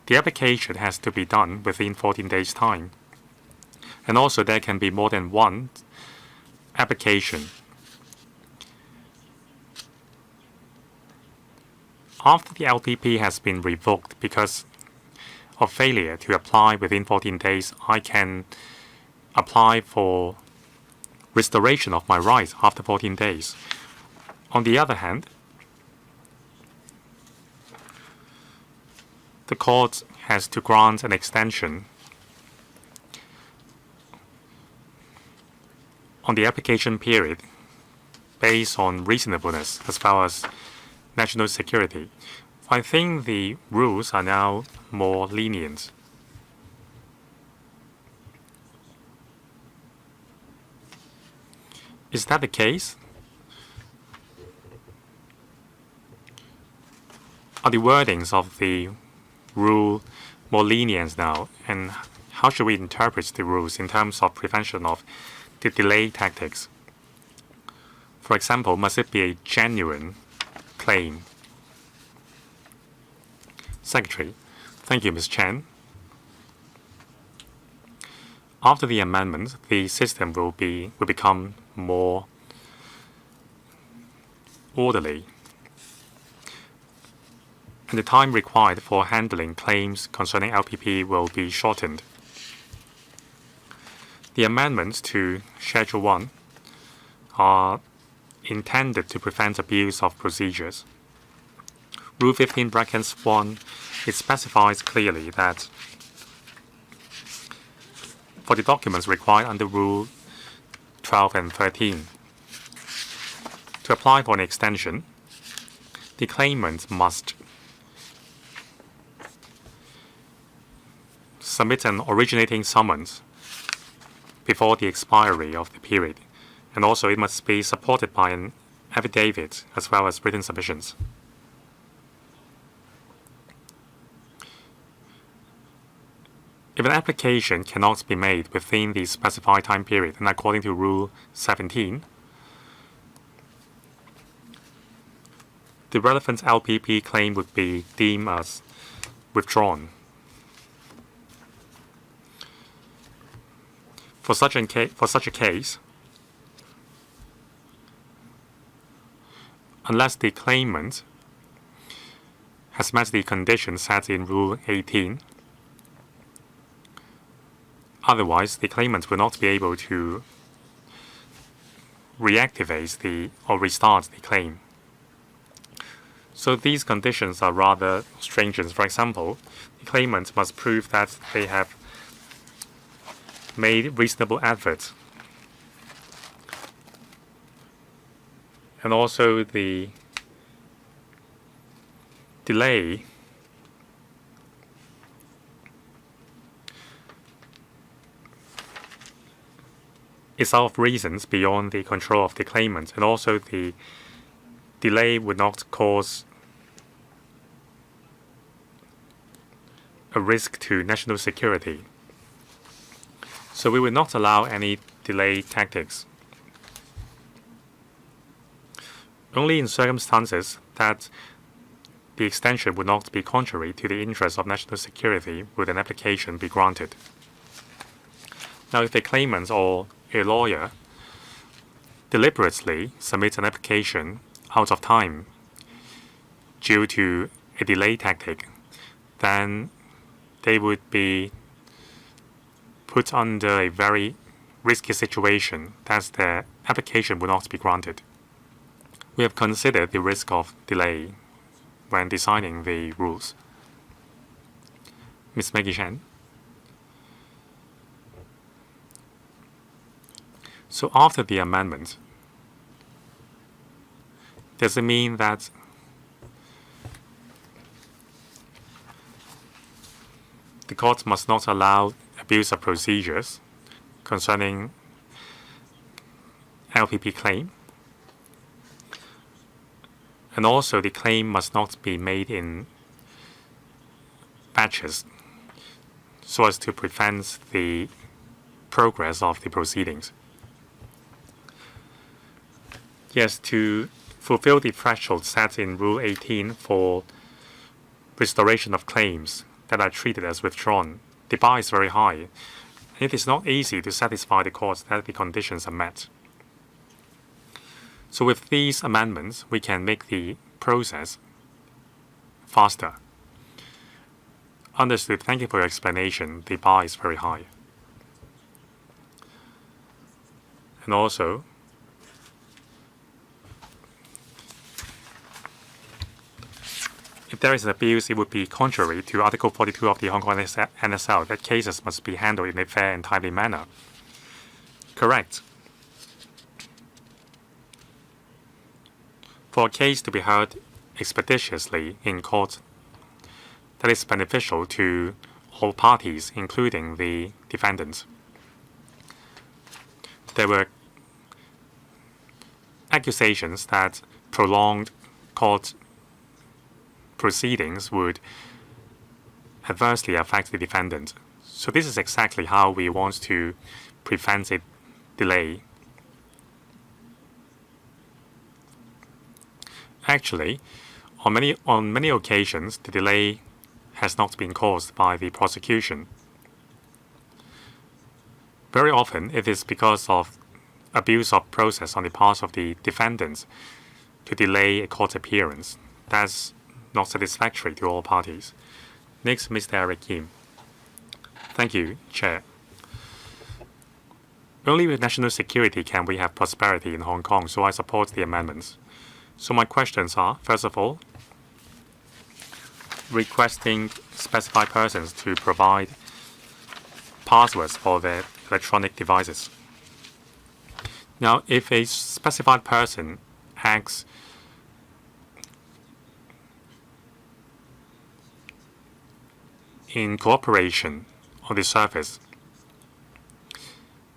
the application has to be done within 14 days' time. And also there can be more than one application. After the LPP has been revoked because of failure to apply within 14 days, I can apply for restoration of my rights after 14 days. On the other hand, the court has to grant an extension on the application period based on reasonableness as well as national security. I think the rules are now more lenient. Is that the case? Are the wordings of the rule more lenient now, and how should we interpret the rules in terms of prevention of the delay tactics? For example, must it be a genuine claim? Secretary. Thank you, Ms. Chen. After the amendment, the system will become more orderly, and the time required for handling claims concerning LPP will be shortened. The amendments to Schedule 1 are intended to prevent abuse of procedures. Rule 15(1), it specifies clearly that for the documents required under Rule 12 and 13, to apply for an extension, the claimant must submit an originating summons before the expiry of the period, and also it must be supported by an affidavit as well as written submissions. If an application cannot be made within the specified time period, and according to Rule 17, the relevant LPP claim would be deemed as withdrawn. For such a case, unless the claimant has met the conditions set in Rule 18, otherwise the claimant will not be able to reactivate or restart the claim. So these conditions are rather stringent. For example, the claimant must prove that they have made reasonable efforts, and also the delay is out of reasons beyond the control of the claimant, and also the delay would not cause a risk to national security. So we will not allow any delay tactics. Only in circumstances that the extension would not be contrary to the interests of national security would an application be granted. Now, if a claimant or a lawyer deliberately submits an application out of time due to a delay tactic, then they would be put under a very risky situation that their application would not be granted. We have considered the risk of delay when designing the rules. Ms. Maggie Shen. So after the amendment, does it mean that the court must not allow abuse of procedures concerning LPP claim? And also the claim must not be made in batches so as to prevent the progress of the proceedings. Yes, to fulfill the threshold set in Rule 18 for restoration of claims that are treated as withdrawn, the bar is very high. It is not easy to satisfy the courts that the conditions are met. So with these amendments, we can make the process faster. Understood. Thank you for your explanation. The bar is very high. And also, if there is an abuse, it would be contrary to Article 42 of the Hong Kong NSL that cases must be handled in a fair and timely manner. Correct. For a case to be heard expeditiously in court, that is beneficial to all parties, including the defendants. There were accusations that prolonged court proceedings would adversely affect the defendant. So this is exactly how we want to prevent a delay. Actually, on many occasions, the delay has not been caused by the prosecution. Very often, it is because of abuse of process on the part of the defendants to delay a court appearance. That's not satisfactory to all parties. Next, Mr. Eric Kim. Thank you, Chair. Only with national security can we have prosperity in Hong Kong, so I support the amendments. So my questions are, first of all, requesting specified persons to provide passwords for their electronic devices. Now, if a specified person acts in cooperation on the surface,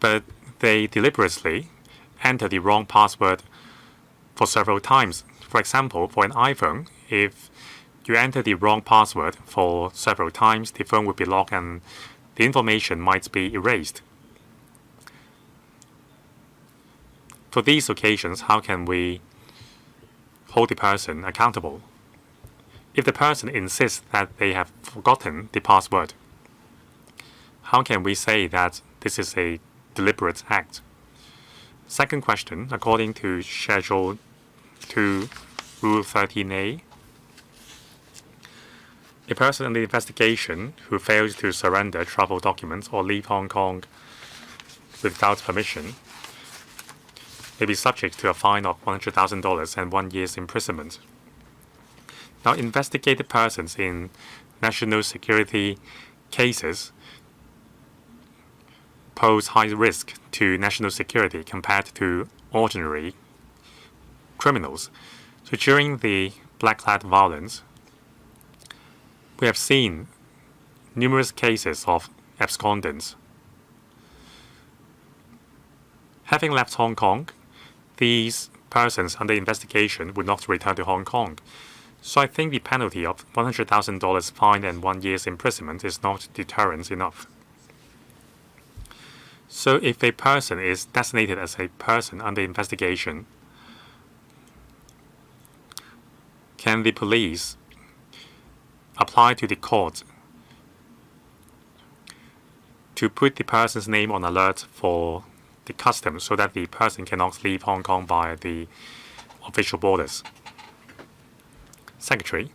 but they deliberately enter the wrong password for several times. For example, for an iPhone, if you enter the wrong password for several times, the phone would be locked and the information might be erased. For these occasions, how can we hold the person accountable? If the person insists that they have forgotten the password, how can we say that this is a deliberate act? Second question, according to Schedule 2, Rule 13A, a person under investigation who fails to surrender travel documents or leave Hong Kong without permission may be subject to a fine of $100,000 and 1 year's imprisonment. Now, investigated persons in national security cases pose high risk to national security compared to ordinary criminals. So during the black-clad violence, we have seen numerous cases of abscondents. Having left Hong Kong, these persons under investigation would not return to Hong Kong. So I think the penalty of $100,000 fine and 1 year's imprisonment is not deterrent enough. So if a person is designated as a person under investigation, can the police apply to the court to put the person's name on alert for the customs so that the person cannot leave Hong Kong via the official borders? Secretary,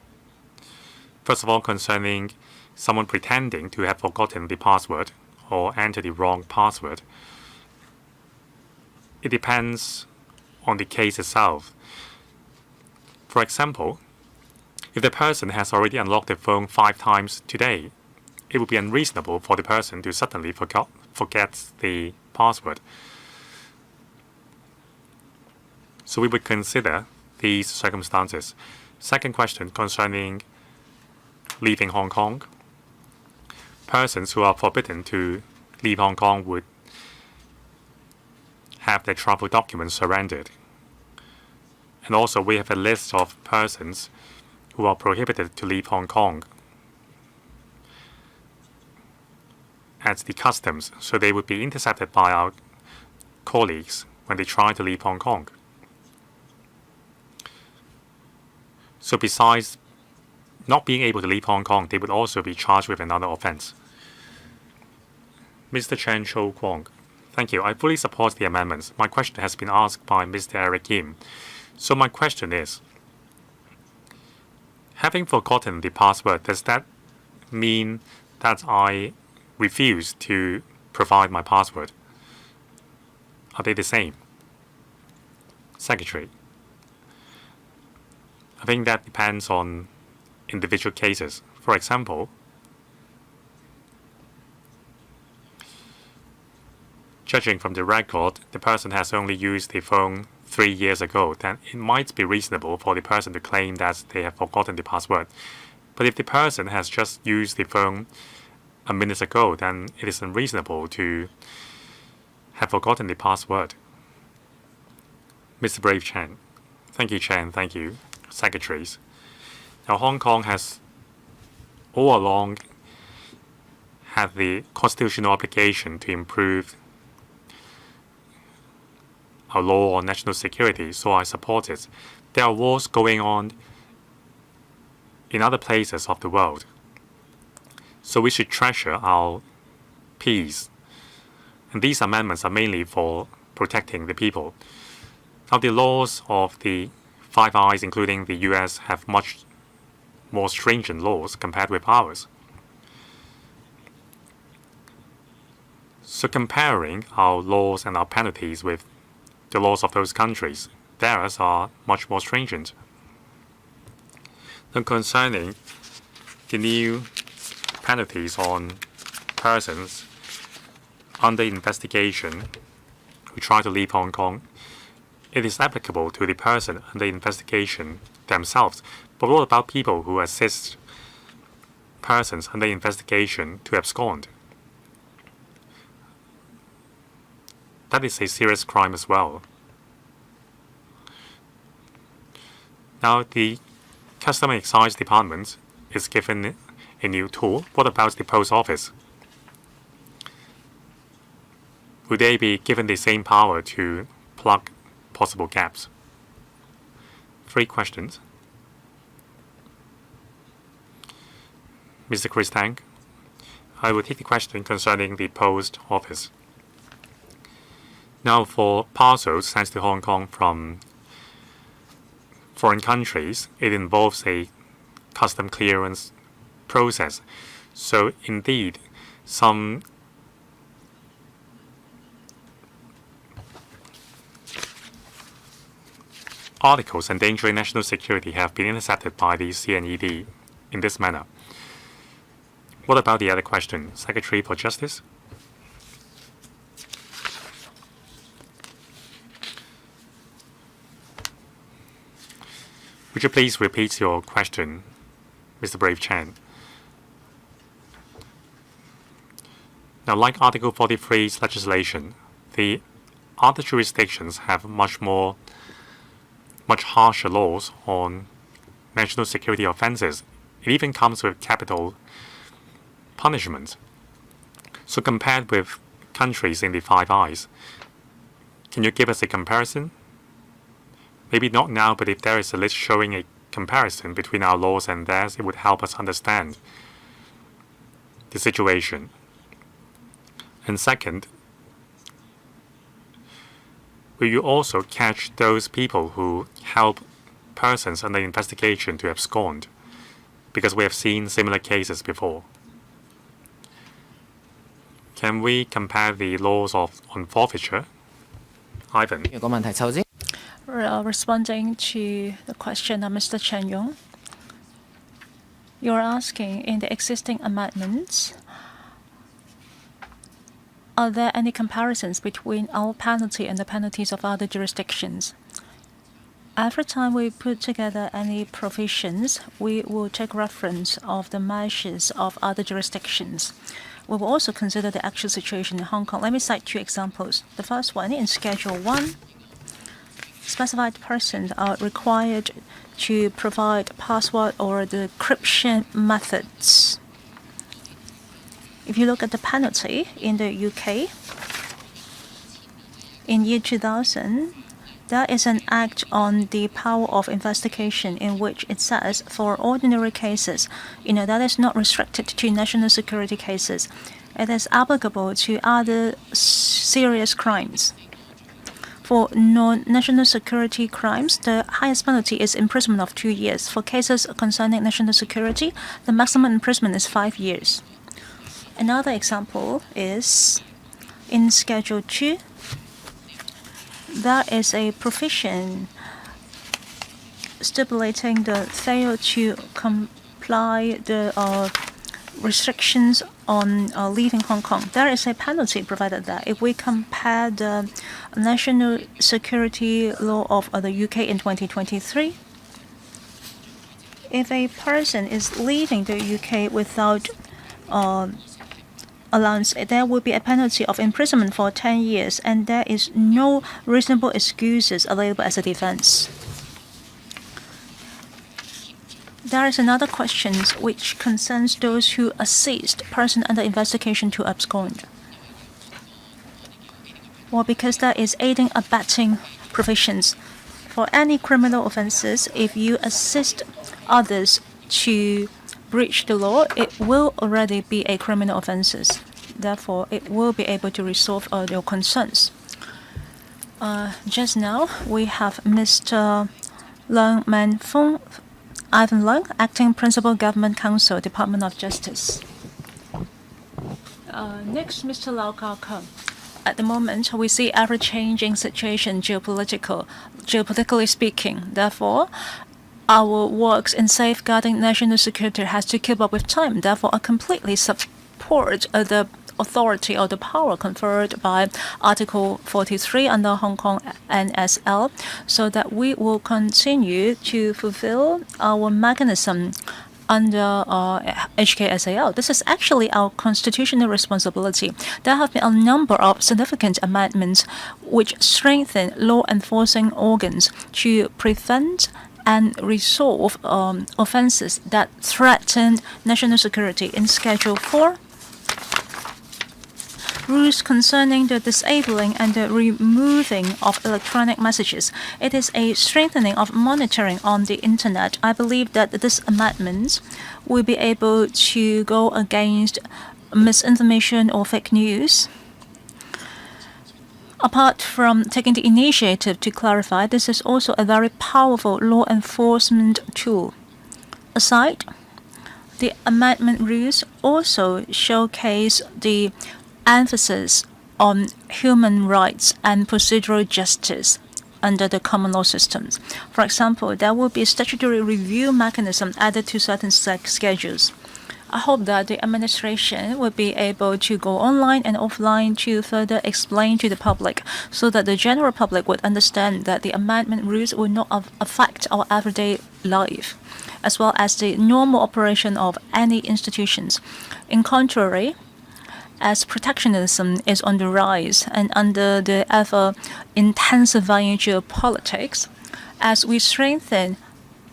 First of all, concerning someone pretending to have forgotten the password or entered the wrong password, it depends on the case itself. For example, if the person has already unlocked the phone 5 times today, it would be unreasonable for the person to suddenly forget the password. So we would consider these circumstances. Second question concerning leaving Hong Kong. Persons who are forbidden to leave Hong Kong would have their travel documents surrendered. And also we have a list of persons who are prohibited to leave Hong Kong at the customs, so they would be intercepted by our colleagues when they try to leave Hong Kong. So besides not being able to leave Hong Kong, they would also be charged with another offense. Mr. Chen Cho Kwong. Thank you. I fully support the amendments. My question has been asked by Mr. Eric Yim. So my question is, having forgotten the password, does that mean that I refuse to provide my password? Are they the same? Secretary. I think that depends on individual cases. For example, judging from the record, the person has only used the phone 3 years ago, then it might be reasonable for the person to claim that they have forgotten the password. But if the person has just used the phone a minute ago, then it is unreasonable to have forgotten the password. Mr. Brave Chen. Thank you, Chen. Thank you, Secretaries. Now, Hong Kong has all along had the constitutional obligation to improve our law on national security, so I support it. There are wars going on in other places of the world, so we should treasure our peace. And these amendments are mainly for protecting the people. Now, the laws of the Five Eyes, including the US, have much more stringent laws compared with ours. So comparing our laws and our penalties with the laws of those countries, theirs are much more stringent. Now, concerning the new penalties on persons under investigation who try to leave Hong Kong, it is applicable to the person under investigation themselves. But what about people who assist persons under investigation to abscond? That is a serious crime as well. Now, the Custom and Excise Department is given a new tool. What about the Post Office? Would they be given the same power to plug possible gaps? 3 questions. Mr. Chris Tang, I will take the question concerning the Post Office. Now, for parcels sent to Hong Kong from foreign countries, it involves a custom clearance process. So indeed, some articles endangering national security have been intercepted by the CNED in this manner. What about the other question? Secretary for Justice? Would you please repeat your question, Mr. Brave Chen? Now, like Article 43's legislation, the other jurisdictions have much harsher laws on national security offenses. It even comes with capital punishment. So compared with countries in the Five Eyes, can you give us a comparison? Maybe not now, but if there is a list showing a comparison between our laws and theirs, it would help us understand the situation. And second, will you also catch those people who help persons under investigation to abscond? because we have seen similar cases before. Can we compare the laws on forfeiture? Ivan. Responding to the question of Mr. Chen Yong, you're asking in the existing amendments, are there any comparisons between our penalty and the penalties of other jurisdictions? Every time we put together any provisions, we will take reference of the measures of other jurisdictions. We will also consider the actual situation in Hong Kong. Let me cite 2 examples. The first one, in Schedule 1, specified persons are required to provide password or decryption methods. If you look at the penalty in the UK, in year 2000, there is an act on the power of investigation in which it says for ordinary cases, that is not restricted to national security cases. It is applicable to other serious crimes. For non-national security crimes, the highest penalty is imprisonment of 2 years. For cases concerning national security, the maximum imprisonment is 5 years. Another example is in Schedule 2, there is a provision stipulating the failure to comply the restrictions on leaving Hong Kong. There is a penalty provided there. If we compare the national security law of the UK in 2023, if a person is leaving the UK without allowance, there will be a penalty of imprisonment for 10 years, and there is no reasonable excuses available as a defense. There is another question which concerns those who assist person under investigation to abscond. Well, because there is aiding abetting provisions. For any criminal offenses, if you assist others to breach the law, it will already be a criminal offenses. Therefore, it will be able to resolve all your concerns. Just now, we have Mr. Leung Man Fong, Ivan Leung, Acting Principal Government Counsel, Department of Justice. Next, Mr. Lau Kar-keung. At the moment, we see ever-changing situation geopolitically speaking. Therefore, our works in safeguarding national security has to keep up with time. Therefore, I completely support the authority or the power conferred by Article 43 under Hong Kong NSL, so that we will continue to fulfill our mechanism under HKSAL. This is actually our constitutional responsibility. There have been a number of significant amendments which strengthen law enforcing organs to prevent and resolve offenses that threaten national security. In Schedule 4, rules concerning the disabling and the removing of electronic messages. It is a strengthening of monitoring on the internet. I believe that this amendment will be able to go against misinformation or fake news. Apart from taking the initiative to clarify, this is also a very powerful law enforcement tool. Aside, the amendment rules also showcase the emphasis on human rights and procedural justice under the common law systems. For example, there will be a statutory review mechanism added to certain schedules. I hope that the administration will be able to go online and offline to further explain to the public, so that the general public would understand that the amendment rules will not affect our everyday life, as well as the normal operation of any institutions. In contrary, as protectionism is on the rise and under the ever-intensifying geopolitics, as we strengthen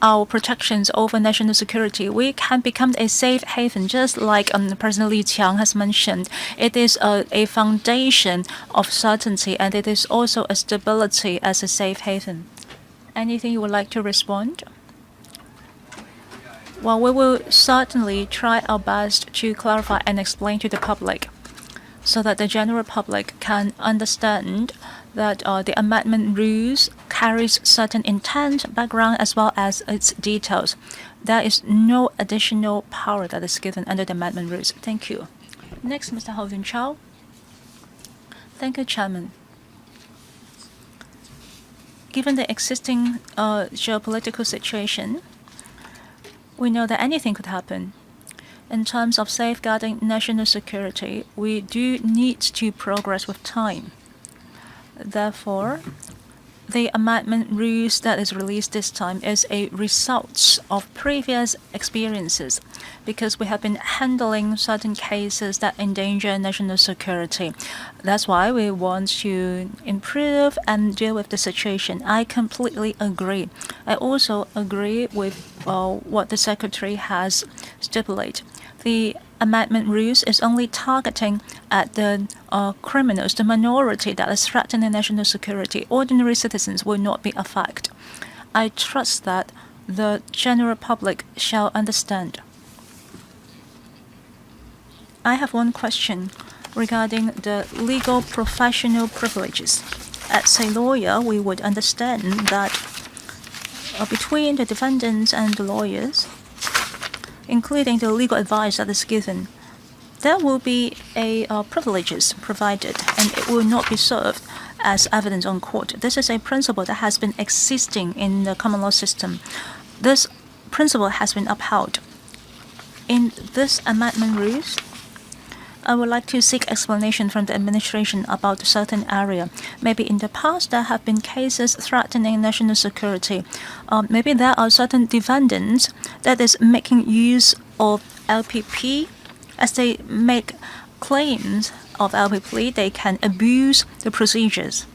our protections over national security, we can become a safe haven, just like President Li Qiang has mentioned. It is a foundation of certainty, and it is also a stability as a safe haven. Anything you would like to respond? Well, we will certainly try our best to clarify and explain to the public, so that the general public can understand that the amendment rules carries certain intent, background, as well as its details. There is no additional power that is given under the amendment rules. Thank you. Next, Mr. Hou Junchao. Thank you, Chairman. Given the existing geopolitical situation, we know that anything could happen. In terms of safeguarding national security, we do need to progress with time. Therefore, the amendment rules that is released this time is a result of previous experiences because we have been handling certain cases that endanger national security. That's why we want to improve and deal with the situation. I completely agree. I also agree with what the Secretary has stipulated. The amendment rules is only targeting at the criminals, the minority that is threatening national security. Ordinary citizens will not be affected. I trust that the general public shall understand. I have one question regarding the legal professional privileges. As a lawyer, we would understand that between the defendants and the lawyers, including the legal advice that is given, there will be privileges provided, and it will not be served as evidence on court. This is a principle that has been existing in the common law system. This principle has been upheld. In this amendment rules, I would like to seek explanation from the administration about a certain area. Maybe in the past there have been cases threatening national security. Maybe there are certain defendants that is making use of LPP. As they make claims of LPP, they can abuse the procedures.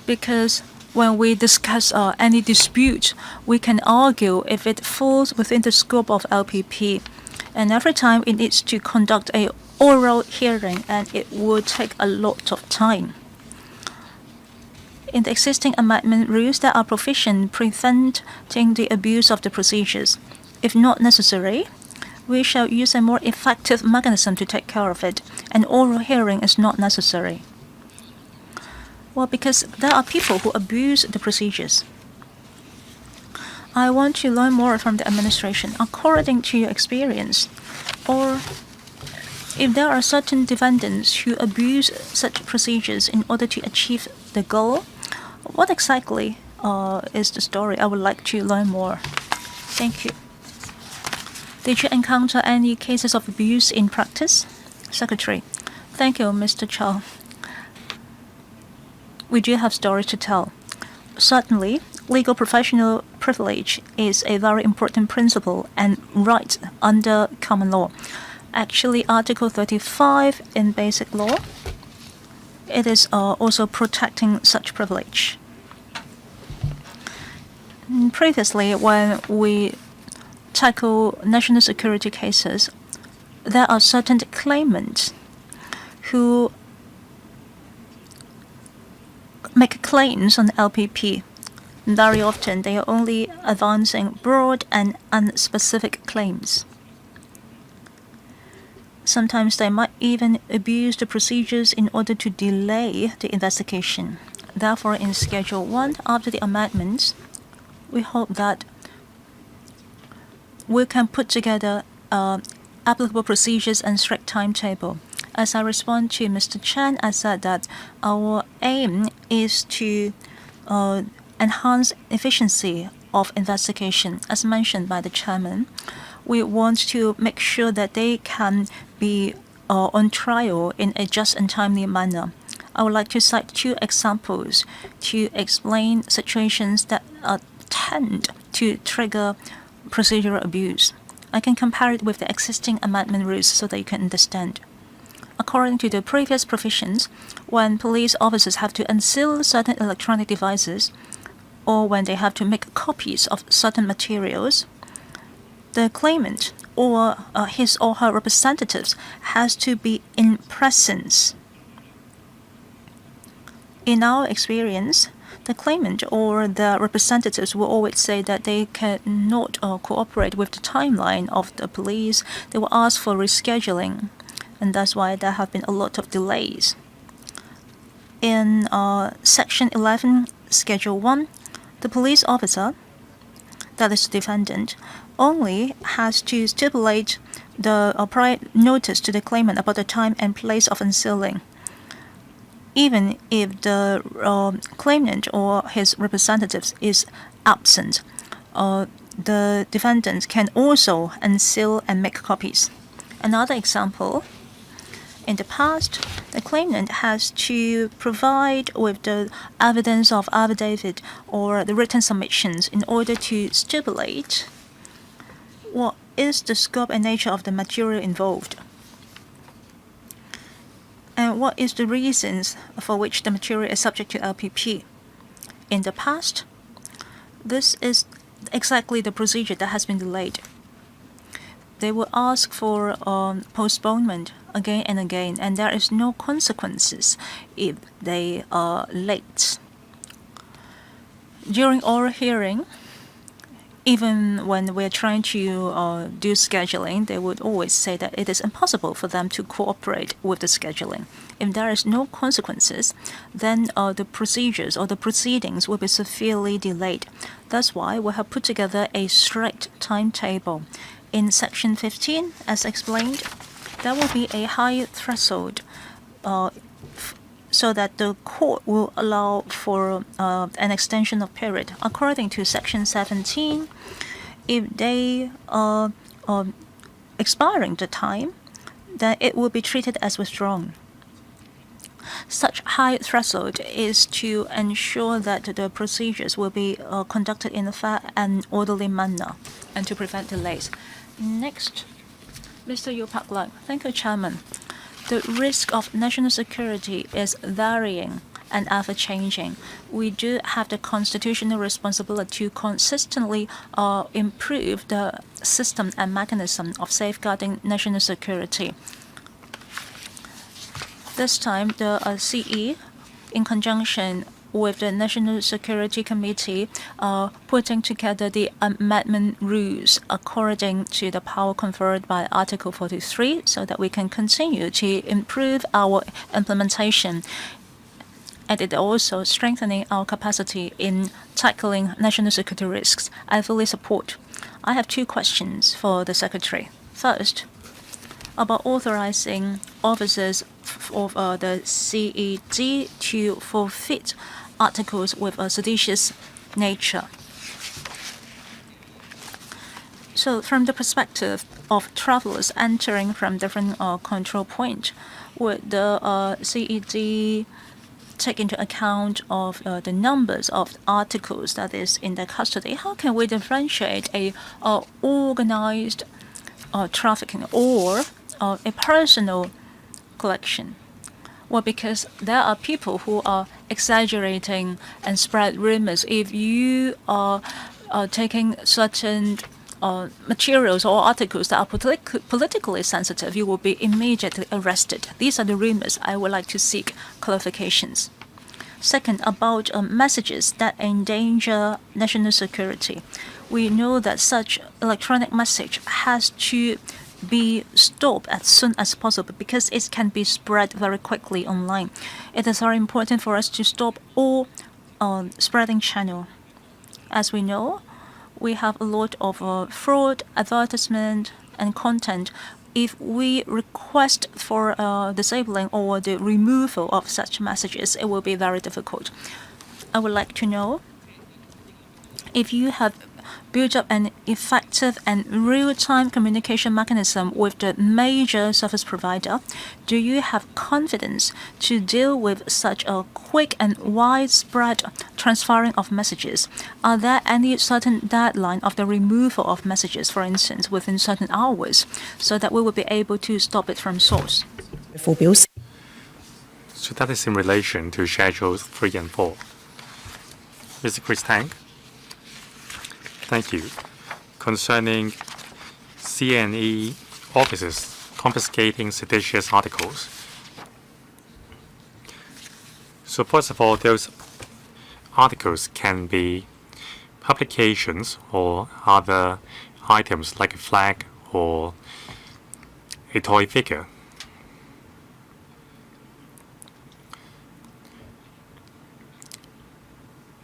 Because when we discuss any dispute, we can argue if it falls within the scope of LPP. And every time it needs to conduct an oral hearing, and it would take a lot of time. In the existing amendment rules, there are provisions preventing the abuse of the procedures. If not necessary, we shall use a more effective mechanism to take care of it. An oral hearing is not necessary. Well, because there are people who abuse the procedures. I want to learn more from the administration. According to your experience, or if there are certain defendants who abuse such procedures in order to achieve the goal, what exactly is the story? I would like to learn more. Thank you. Did you encounter any cases of abuse in practice? Secretary. Thank you, Mr. Chow. We do have stories to tell. Certainly, legal professional privilege is a very important principle and right under common law. Actually, Article 35 in Basic Law, it is also protecting such privilege. Previously, when we tackle national security cases, there are certain claimants who make claims on LPP. Very often, they are only advancing broad and unspecific claims. Sometimes they might even abuse the procedures in order to delay the investigation. Therefore, in Schedule 1, after the amendments, we hope that we can put together applicable procedures and strict timetable. As I respond to Mr. Chen, I said that our aim is to enhance efficiency of investigation. As mentioned by the chairman, we want to make sure that they can be on trial in a just and timely manner. I would like to cite two examples to explain situations that tend to trigger procedural abuse. I can compare it with the existing amendment rules so that you can understand. According to the previous provisions, when police officers have to unseal certain electronic devices, or when they have to make copies of certain materials, the claimant or his or her representatives has to be in presence. In our experience, the claimant or the representatives will always say that they cannot cooperate with the timeline of the police. They will ask for rescheduling, and that's why there have been a lot of delays. In Section 11, Schedule 1, the police officer, that is the defendant, only has to stipulate the prior notice to the claimant about the time and place of unsealing. Even if the claimant or his representatives is absent, the defendant can also unseal and make copies. Another example, in the past, the claimant has to provide with the evidence of affidavit or the written submissions in order to stipulate what is the scope and nature of the material involved, and what is the reasons for which the material is subject to LPP. In the past, this is exactly the procedure that has been delayed. They will ask for postponement again and again, and there is no consequences if they are late. During oral hearing, even when we're trying to do scheduling, they would always say that it is impossible for them to cooperate with the scheduling. If there is no consequences, then the procedures or the proceedings will be severely delayed. That's why we have put together a strict timetable. In Section 15, as explained, there will be a high threshold so that the court will allow for an extension of period. According to Section 17, if they are expiring the time, then it will be treated as withdrawn. Such high threshold is to ensure that the procedures will be conducted in a fair and orderly manner and to prevent delays. Next, Mr. Yu Pak Lek. Thank you, Chairman. The risk of national security is varying and ever-changing. We do have the constitutional responsibility to consistently improve the system and mechanism of safeguarding national security. This time, the CE, in conjunction with the National Security Committee, putting together the amendment rules according to the power conferred by Article 43 so that we can continue to improve our implementation. And it also strengthening our capacity in tackling national security risks. I fully support. I have two questions for the Secretary. First, about authorizing officers of the CED to forfeit articles with a seditious nature. So from the perspective of travelers entering from different control points, would the CED take into account of the numbers of articles that is in their custody? How can we differentiate a organized trafficking or a personal collection? Well, because there are people who are exaggerating and spread rumors. If you are taking certain materials or articles that are politically sensitive, you will be immediately arrested. These are the rumors. I would like to seek clarifications. Second, about messages that endanger national security. We know that such electronic message has to be stopped as soon as possible because it can be spread very quickly online. It is very important for us to stop all spreading channel. As we know, we have a lot of fraud, advertisement, and content. If we request for disabling or the removal of such messages, it will be very difficult. I would like to know if you have built up an effective and real-time communication mechanism with the major service provider. Do you have confidence to deal with such a quick and widespread transferring of messages? Are there any certain deadline of the removal of messages, for instance, within certain hours, so that we will be able to stop it from source? So that is in relation to Schedules 3 and 4. Mr. Chris Tang. Thank you. Concerning CNE officers confiscating seditious articles. So first of all, those articles can be publications or other items like a flag or a toy figure.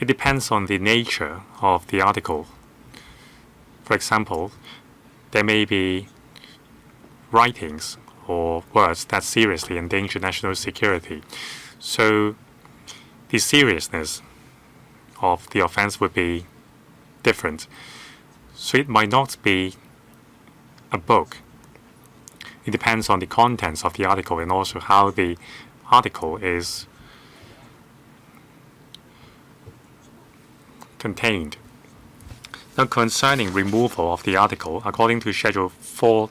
It depends on the nature of the article. For example, there may be writings or words that seriously endanger national security. So the seriousness of the offense would be different. So it might not be a book. It depends on the contents of the article and also how the article is contained. Now, concerning removal of the article, according to Schedule 4,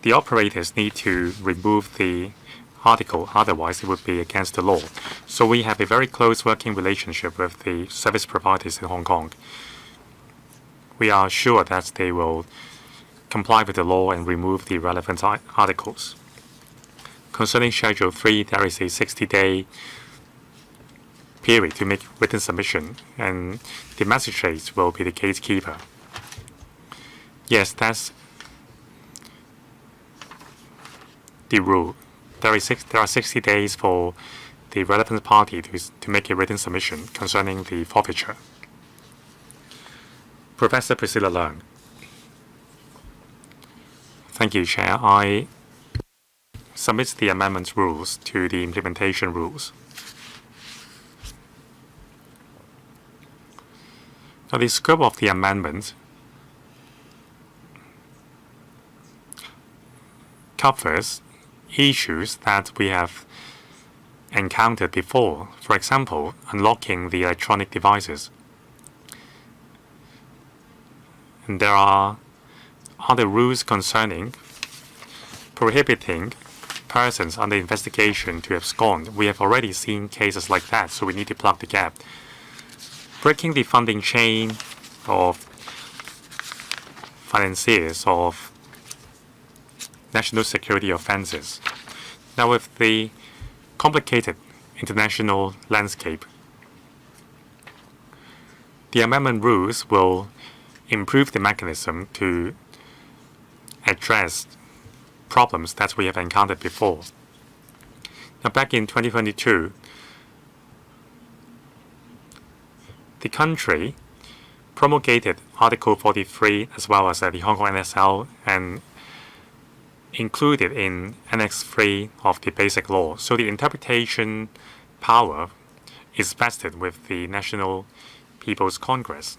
the operators need to remove the article, otherwise it would be against the law. So we have a very close working relationship with the service providers in Hong Kong. We are sure that they will comply with the law and remove the relevant articles. Concerning Schedule 3, there is a 60-day period to make written submission, and the magistrate will be the gatekeeper. Yes, that's the rule. There are 60 days for the relevant party to make a written submission concerning the forfeiture. Professor Priscilla Leung. Thank you, Chair. I submit the amendment rules to the implementation rules. Now, the scope of the amendment covers issues that we have encountered before. For example, unlocking the electronic devices. And there are other rules concerning prohibiting persons under investigation to abscond. We have already seen cases like that, so we need to plug the gap. Breaking the funding chain of financiers of national security offenses. Now, with the complicated international landscape, the amendment rules will improve the mechanism to address problems that we have encountered before. Now, back in 2022, the country promulgated Article 43 as well as the Hong Kong NSL and included in Annex 3 of the Basic Law. So the interpretation power is vested with the National People's Congress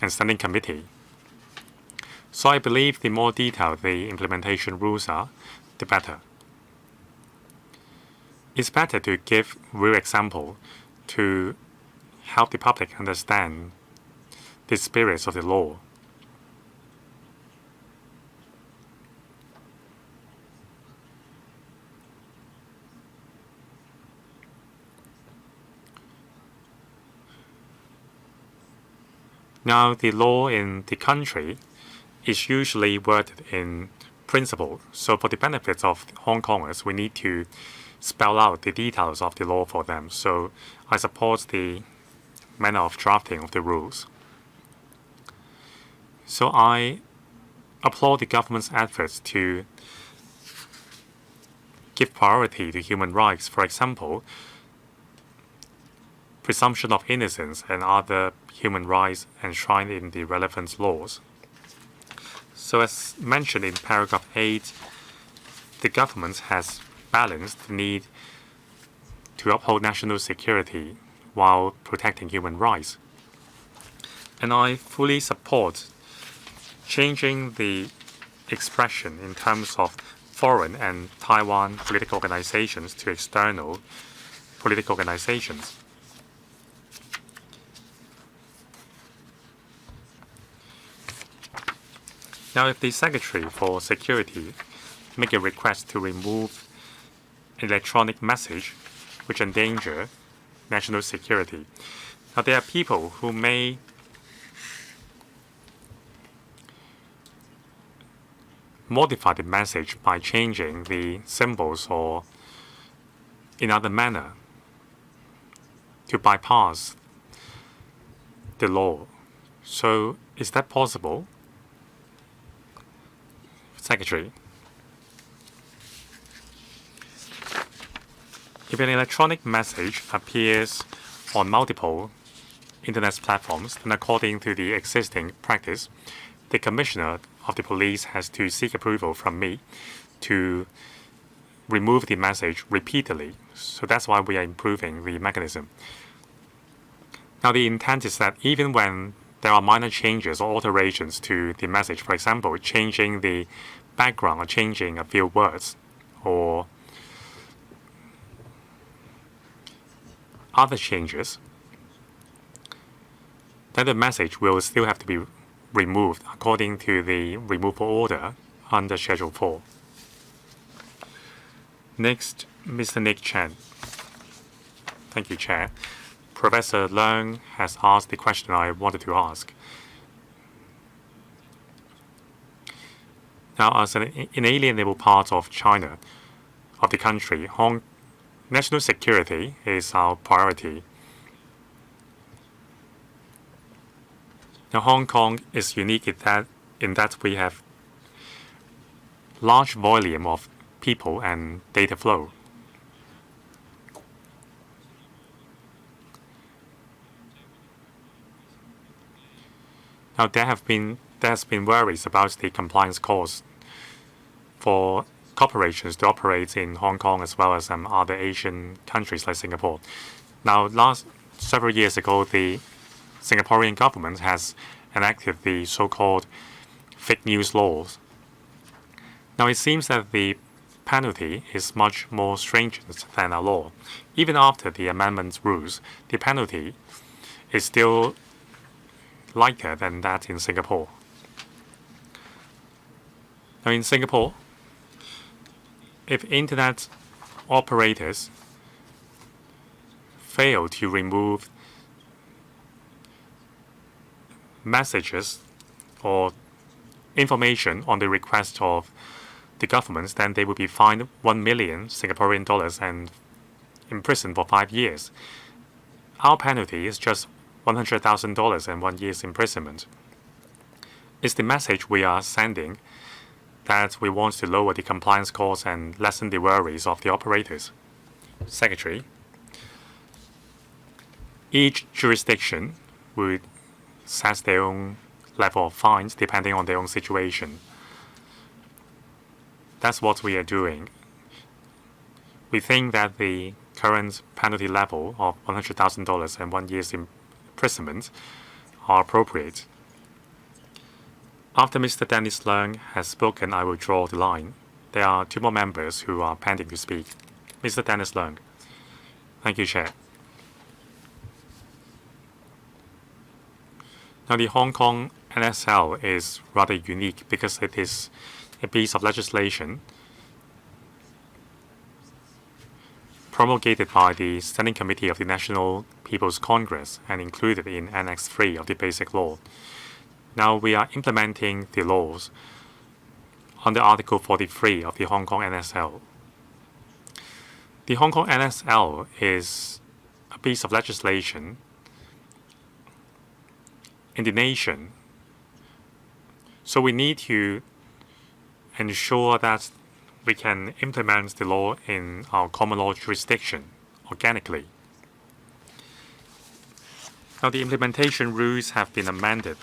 and Standing Committee. So I believe the more detailed the implementation rules are, the better. It's better to give real example to help the public understand the spirits of the law. Now, the law in the country is usually worded in principle. So for the benefits of Hong Kongers, we need to spell out the details of the law for them. So I support the manner of drafting of the rules. So I applaud the government's efforts to give priority to human rights. For example, presumption of innocence and other human rights enshrined in the relevant laws. So as mentioned in paragraph 8, the government has balanced the need to uphold national security while protecting human rights. And I fully support changing the expression in terms of foreign and Taiwan political organizations to external political organizations. Now, if the Secretary for Security make a request to remove an electronic message which endanger national security, now there are people who may modify the message by changing the symbols or in other manner to bypass the law. So is that possible? Secretary. If an electronic message appears on multiple internet platforms, then according to the existing practice, the commissioner of the police has to seek approval from me to remove the message repeatedly. So that's why we are improving the mechanism. Now, the intent is that even when there are minor changes or alterations to the message, for example, changing the background or changing a few words or other changes, then the message will still have to be removed according to the removal order under Schedule 4. Next, Mr. Nick Chen. Thank you, Chair. Professor Leung has asked the question I wanted to ask. Now, as an inalienable part of China, of the country, national security is our priority. Now, Hong Kong is unique in that we have large volume of people and data flow. Now, there has been worries about the compliance costs for corporations to operate in Hong Kong as well as other Asian countries like Singapore. Now, several years ago, the Singaporean government has enacted the so-called fake news laws. Now, it seems that the penalty is much more stringent than our law. Even after the amendment rules, the penalty is still lighter than that in Singapore. Now, in Singapore, if internet operators fail to remove messages or information on the request of the government, then they will be fined 1 million Singaporean dollars and imprisoned for 5 years. Our penalty is just $100,000 and 1 year's imprisonment. It's the message we are sending that we want to lower the compliance costs and lessen the worries of the operators. Secretary, each jurisdiction would set their own level of fines depending on their own situation. That's what we are doing. We think that the current penalty level of $100,000 and 1 year's imprisonment are appropriate. After Mr. Dennis Leung has spoken, I will draw the line. There are 2 more members who are pending to speak. Mr. Dennis Leung. Thank you, Chair. Now, the Hong Kong NSL is rather unique because it is a piece of legislation promulgated by the Standing Committee of the National People's Congress and included in Annex 3 of the Basic Law. Now we are implementing the laws under Article 43 of the Hong Kong NSL. The Hong Kong NSL is a piece of legislation in the nation, so we need to ensure that we can implement the law in our common law jurisdiction organically. Now, the implementation rules have been amended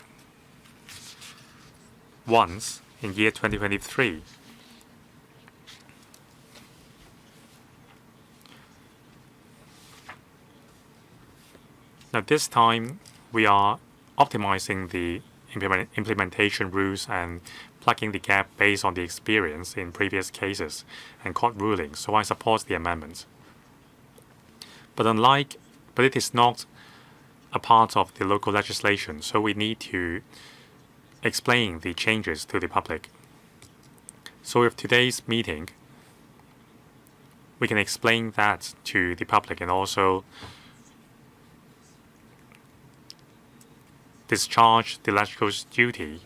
once in year 2023. Now, this time we are optimizing the implementation rules and plugging the gap based on the experience in previous cases and court rulings, so I support the amendment. But it is not a part of the local legislation, so we need to explain the changes to the public. So with today's meeting, we can explain that to the public and also discharge the legislature's duty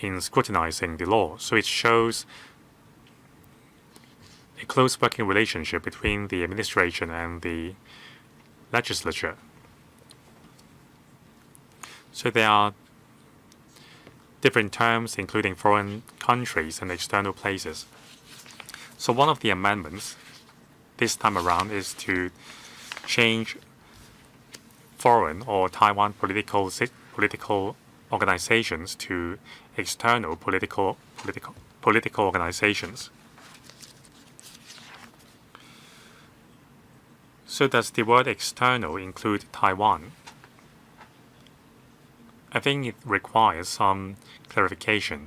in scrutinizing the law. So it shows a close working relationship between the administration and the legislature. So there are different terms, including foreign countries and external places. So one of the amendments this time around is to change foreign or Taiwan political organizations to external political organizations. So does the word external include Taiwan? I think it requires some clarification.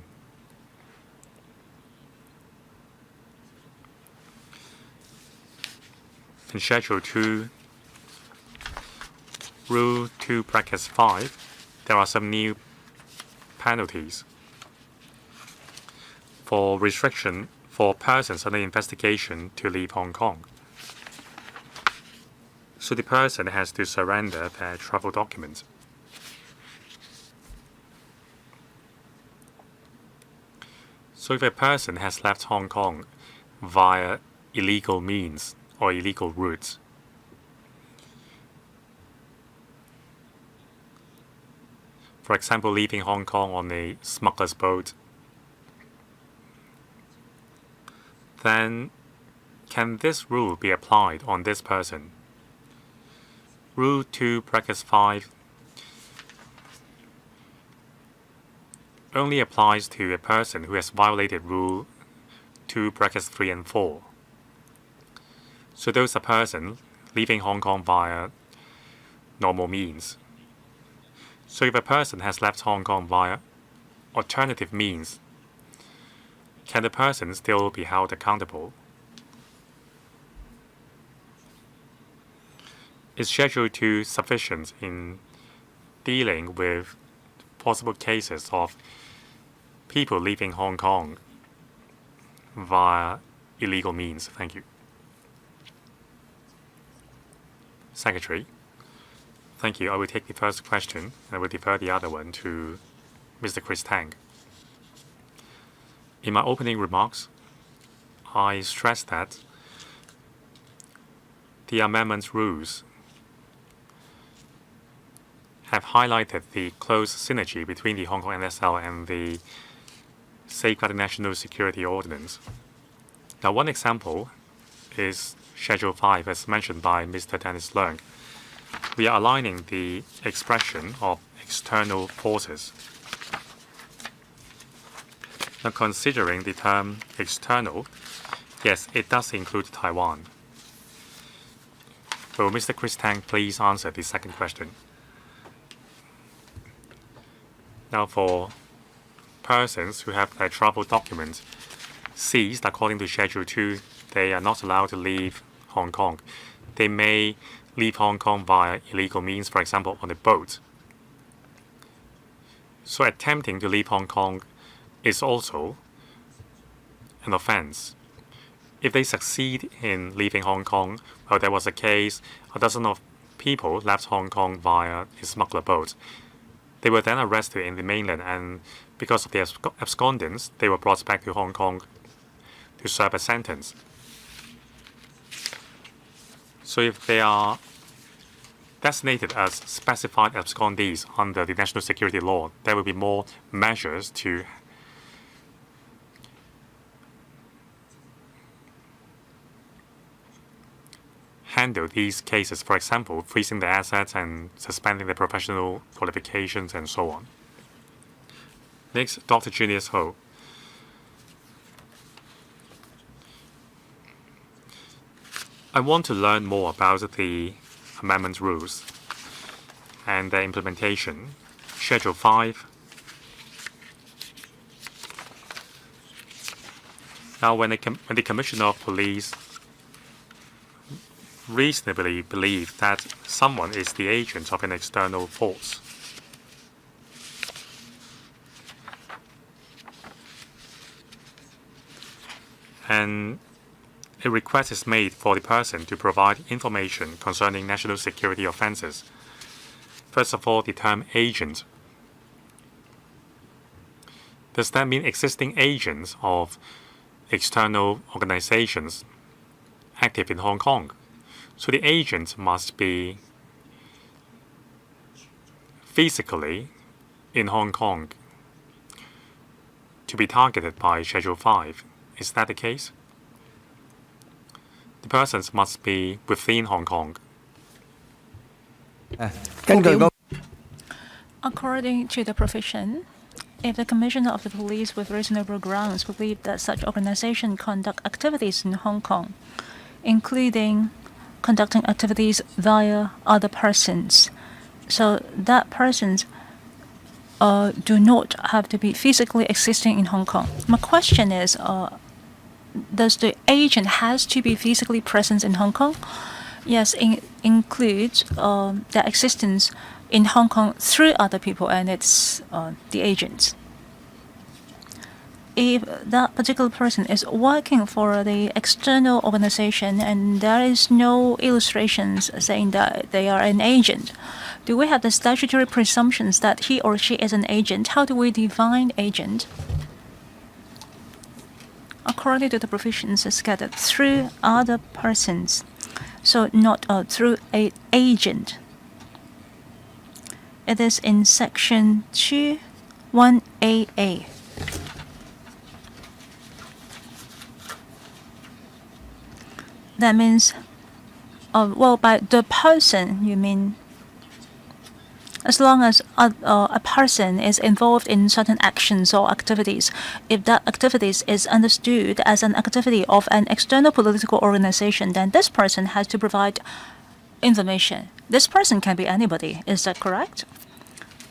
In Schedule 2, Rule 2(5), there are some new penalties for restriction for persons under investigation to leave Hong Kong. So the person has to surrender their travel documents. So if a person has left Hong Kong via illegal means or illegal routes, for example, leaving Hong Kong on a smuggler's boat, then can this rule be applied on this person? Rule 2(5) only applies to a person who has violated Rule 2(3) and 4. So those are persons leaving Hong Kong via normal means. So if a person has left Hong Kong via alternative means, can the person still be held accountable? Is Schedule 2 sufficient in dealing with possible cases of people leaving Hong Kong via illegal means? Thank you. Secretary. Thank you. I will take the first question. I will defer the other one to Mr. Chris Tang. In my opening remarks, I stressed that the amendment rules have highlighted the close synergy between the Hong Kong NSL and the Safeguarding National Security Ordinance. Now, one example is Schedule 5, as mentioned by Mr. Dennis Leung. We are aligning the expression of external forces. Now, considering the term external, yes, it does include Taiwan. Will Mr. Chris Tang please answer the second question? Now, for persons who have their travel documents seized according to Schedule 2, they are not allowed to leave Hong Kong. They may leave Hong Kong via illegal means, for example, on a boat. So attempting to leave Hong Kong is also an offense. If they succeed in leaving Hong Kong, well, there was a case, a dozen of people left Hong Kong via a smuggler boat. They were then arrested in the mainland, and because of their abscondence, they were brought back to Hong Kong to serve a sentence. So if they are designated as specified abscondees under the national security law, there will be more measures to handle these cases, for example, freezing their assets and suspending their professional qualifications and so on. Next, Dr. Junius Ho. I want to learn more about the amendment rules and their implementation. Schedule 5. Now, when the Commissioner of Police reasonably believes that someone is the agent of an external force, and a request is made for the person to provide information concerning national security offenses. First of all, the term agent. Does that mean existing agents of external organizations active in Hong Kong? So the agent must be physically in Hong Kong to be targeted by Schedule 5. Is that the case? The persons must be within Hong Kong. 根據嗰 According to the provision, if the Commissioner of the Police with reasonable grounds believe that such organization conduct activities in Hong Kong, including conducting activities via other persons, so that persons do not have to be physically existing in Hong Kong. My question is, does the agent has to be physically present in Hong Kong? Yes, includes their existence in Hong Kong through other people, and it's the agents. If that particular person is working for the external organization and there is no illustrations saying that they are an agent, do we have the statutory presumptions that he or she is an agent? How do we define agent? According to the provisions, it's scattered through other persons, so not through an agent. It is in section 2(1)AA. That means, well, by the person, you mean as long as a person is involved in certain actions or activities, if that activities is understood as an activity of an external political organization, then this person has to provide information. This person can be anybody, is that correct?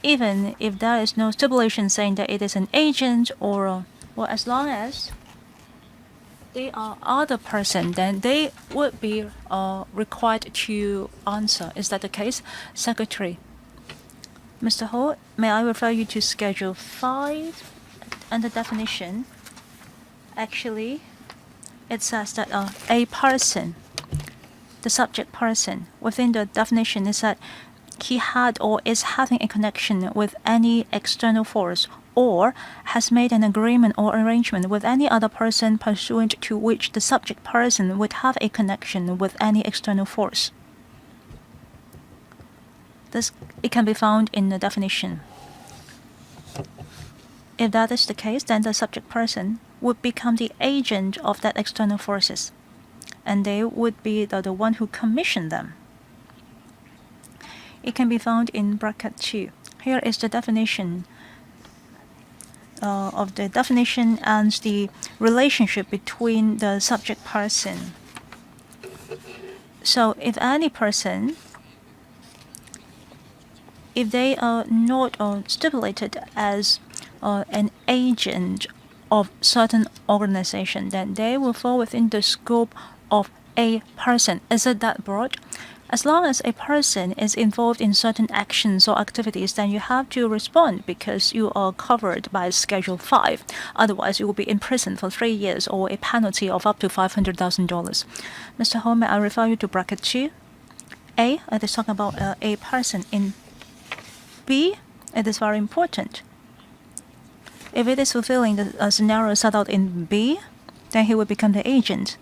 Even if there is no stipulation saying that it is an agent or, well, as long as they are other person, then they would be required to answer. Is that the case? Secretary. Mr. Ho, may I refer you to Schedule 5 and the definition? Actually, it says that a person, the subject person, within the definition is that he had or is having a connection with any external force or has made an agreement or arrangement with any other person pursuant to which the subject person would have a connection with any external force. It can be found in the definition. If that is the case, then the subject person would become the agent of that external forces, and they would be the one who commissioned them. It can be found in bracket 2. Here is the definition of the definition and the relationship between the subject person. So if any person, if they are not stipulated as an agent of certain organization, then they will fall within the scope of a person. Is it that broad? As long as a person is involved in certain actions or activities, then you have to respond because you are covered by Schedule 5. Otherwise, you will be in prison for 3 years or a penalty of up to $500,000. Mr. Ho, may I refer you to bracket 2? A, it is talking about a person. In B, it is very important. If it is fulfilling the scenario set out in B, then he will become the agent,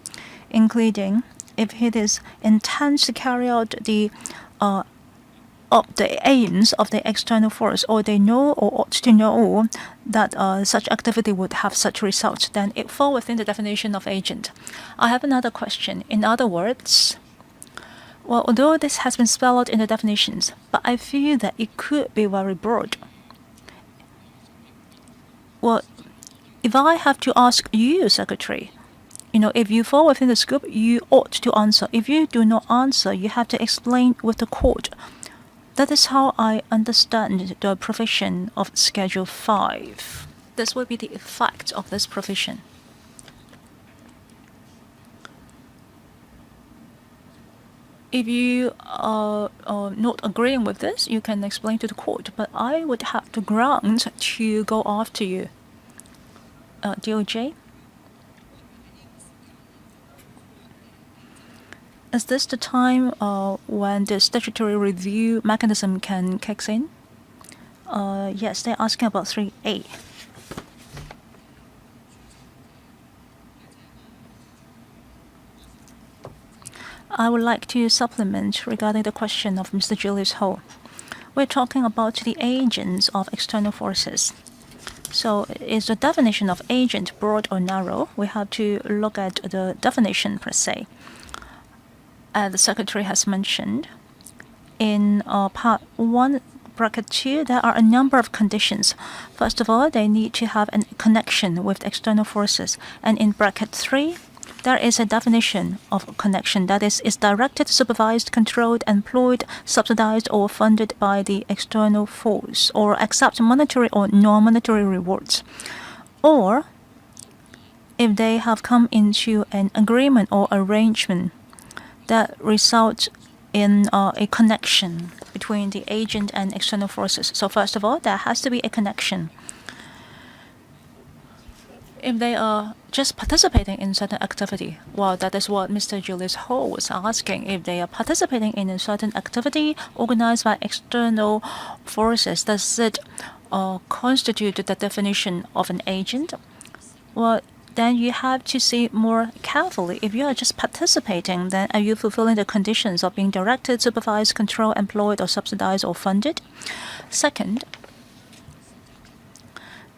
including if it is intends to carry out the aims of the external force, or they know or ought to know that such activity would have such results, then it falls within the definition of agent. I have another question. In other words, well, although this has been spelled out in the definitions, but I feel that it could be very broad. Well, if I have to ask you, Secretary, if you fall within the scope, you ought to answer. If you do not answer, you have to explain with the court. That is how I understand the provision of Schedule 5. This will be the effect of this provision. If you are not agreeing with this, you can explain to the court, but I would have the grounds to go after you. DOJ? Is this the time when the statutory review mechanism can kick in? Yes, they're asking about 3A. I would like to supplement regarding the question of Mr. Julius Ho. We're talking about the agents of external forces. So is the definition of agent broad or narrow? We have to look at the definition per se. As the Secretary has mentioned, in Part 1, Bracket 2, there are a number of conditions. First of all, they need to have a connection with external forces. And in Bracket 3, there is a definition of connection that is directed, supervised, controlled, employed, subsidized, or funded by the external force, or accept monetary or non-monetary rewards. Or if they have come into an agreement or arrangement that results in a connection between the agent and external forces. So first of all, there has to be a connection. If they are just participating in certain activity, well, that is what Mr. Julius Ho was asking. If they are participating in a certain activity organized by external forces, does it constitute the definition of an agent? Well, then you have to see more carefully. If you are just participating, then are you fulfilling the conditions of being directed, supervised, controlled, employed, or subsidized, or funded? Second,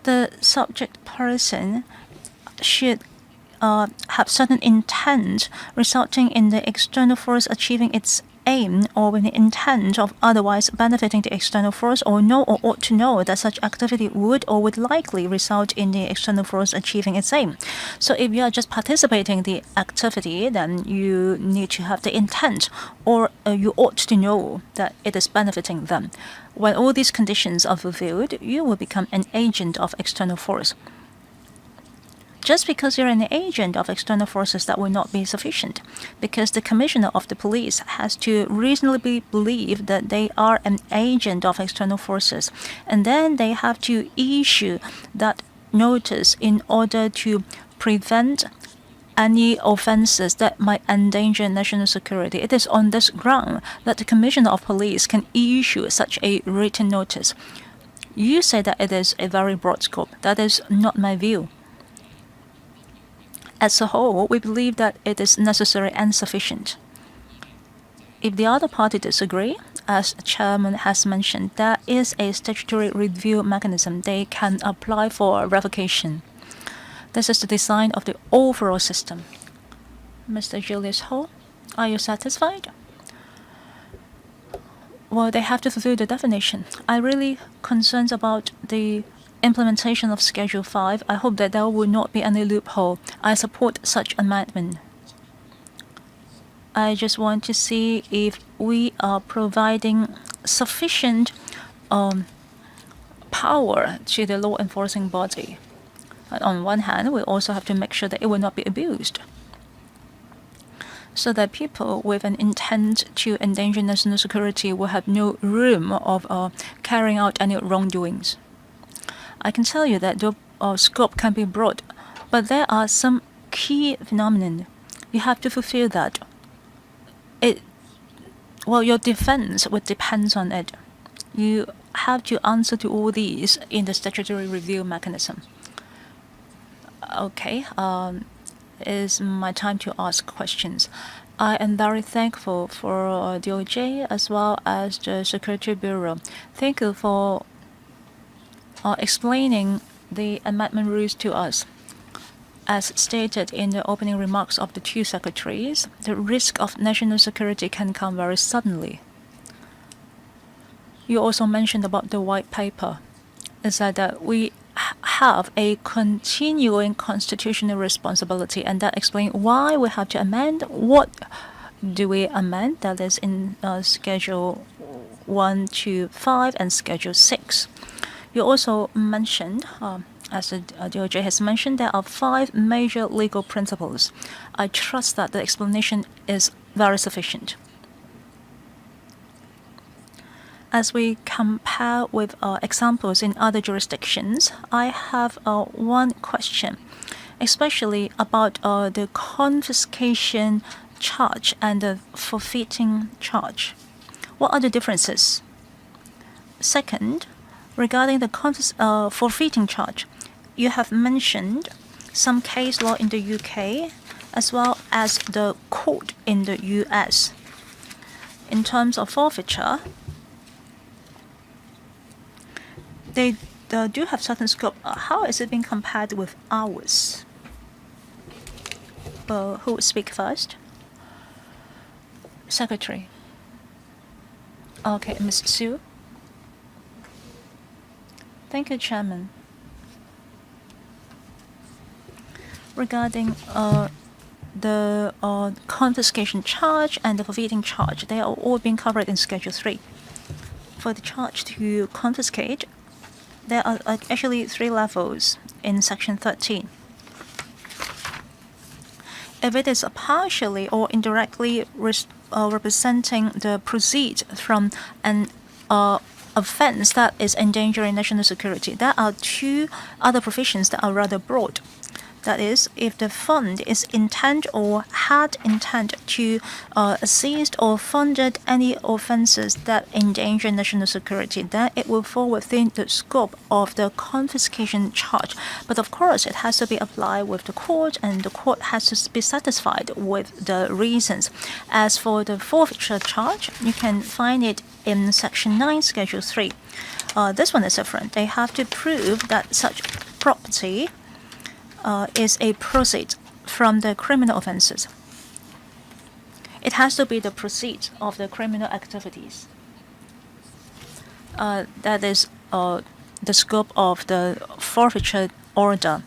the subject person should have certain intent resulting in the external force achieving its aim, or with the intent of otherwise benefiting the external force, or know or ought to know that such activity would or would likely result in the external force achieving its aim. So if you are just participating in the activity, then you need to have the intent, or you ought to know that it is benefiting them. When all these conditions are fulfilled, you will become an agent of external force. Just because you're an agent of external forces, that will not be sufficient, because the commissioner of the police has to reasonably believe that they are an agent of external forces, and then they have to issue that notice in order to prevent any offenses that might endanger national security. It is on this ground that the commissioner of police can issue such a written notice. You say that it is a very broad scope. That is not my view. As a whole, we believe that it is necessary and sufficient. If the other party disagree, as Chairman has mentioned, there is a statutory review mechanism. They can apply for revocation. This is the design of the overall system. Mr. Julius Ho, are you satisfied? Well, they have to fulfill the definition. I'm really concerned about the implementation of Schedule 5. I hope that there will not be any loophole. I support such amendment. I just want to see if we are providing sufficient power to the law enforcing body. And on one hand, we also have to make sure that it will not be abused, so that people with an intent to endanger national security will have no room of carrying out any wrongdoings. I can tell you that the scope can be broad, but there are some key phenomena. You have to fulfill that. Your defense would depend on it. You have to answer to all these in the statutory review mechanism. Okay, it's my time to ask questions. I am very thankful for DOJ as well as the Security Bureau. Thank you for explaining the amendment rules to us. As stated in the opening remarks of the two secretaries, the risk of national security can come very suddenly. You also mentioned about the white paper. Is that we have a continuing constitutional responsibility, and that explains why we have to amend. What do we amend? That is in Schedule 1 to 5 and Schedule 6. You also mentioned, as the DOJ has mentioned, there are 5 major legal principles. I trust that the explanation is very sufficient. As we compare with examples in other jurisdictions, I have one question, especially about the confiscation charge and the forfeiting charge. What are the differences? Second, regarding the forfeiting charge, you have mentioned some case law in the UK as well as the court in the US. In terms of forfeiture, they do have certain scope. How is it being compared with ours? Who would speak first? Secretary. Okay, Ms. Su. Thank you, Chairman. Regarding the confiscation charge and the forfeiting charge, they are all being covered in Schedule 3. For the charge to confiscate, there are actually 3 levels in Section 13. If it is partially or indirectly representing the proceeds from an offense that is endangering national security, there are 2 other provisions that are rather broad. That is, if the fund is intent or had intent to assist or funded any offenses that endanger national security, then it will fall within the scope of the confiscation charge. But of course, it has to be applied with the court, and the court has to be satisfied with the reasons. As for the forfeiture charge, you can find it in Section 9, Schedule 3. This one is different. They have to prove that such property is a proceed from the criminal offenses. It has to be the proceeds of the criminal activities. That is the scope of the forfeiture order.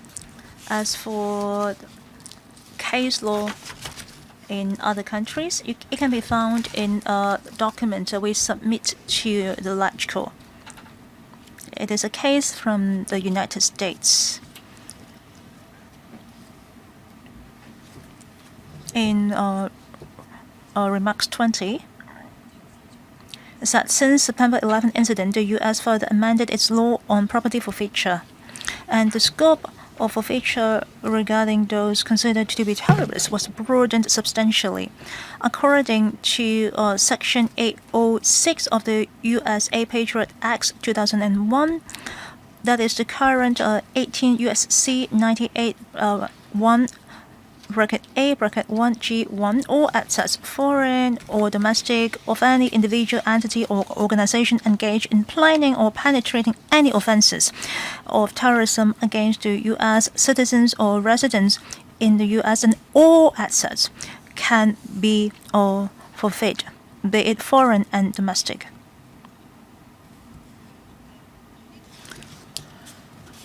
As for case law in other countries, it can be found in a document we submit to the LegCo. It is a case from the United States. In Remarks 20, is that since September 11 incident, the U.S. further amended its law on property forfeiture, and the scope of forfeiture regarding those considered to be terrorists was broadened substantially. According to Section 806 of the USA Patriot Act 2001, that is the current 18 U.S.C. 98 1. Bracket A, bracket 1G1, all assets, foreign or domestic, of any individual, entity, or organization engaged in planning or penetrating any offenses of terrorism against the U.S. citizens or residents in the U.S., and all assets can be forfeit, be it foreign and domestic.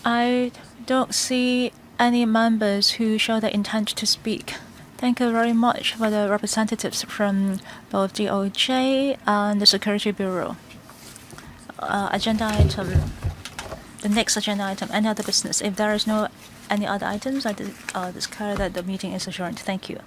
I don't see any members who show the intent to speak. Thank you very much for the representatives from both DOJ and the Security Bureau. Agenda item. The next agenda item, any other business. If there is no any other items, I declare that the meeting is adjourned. Thank you.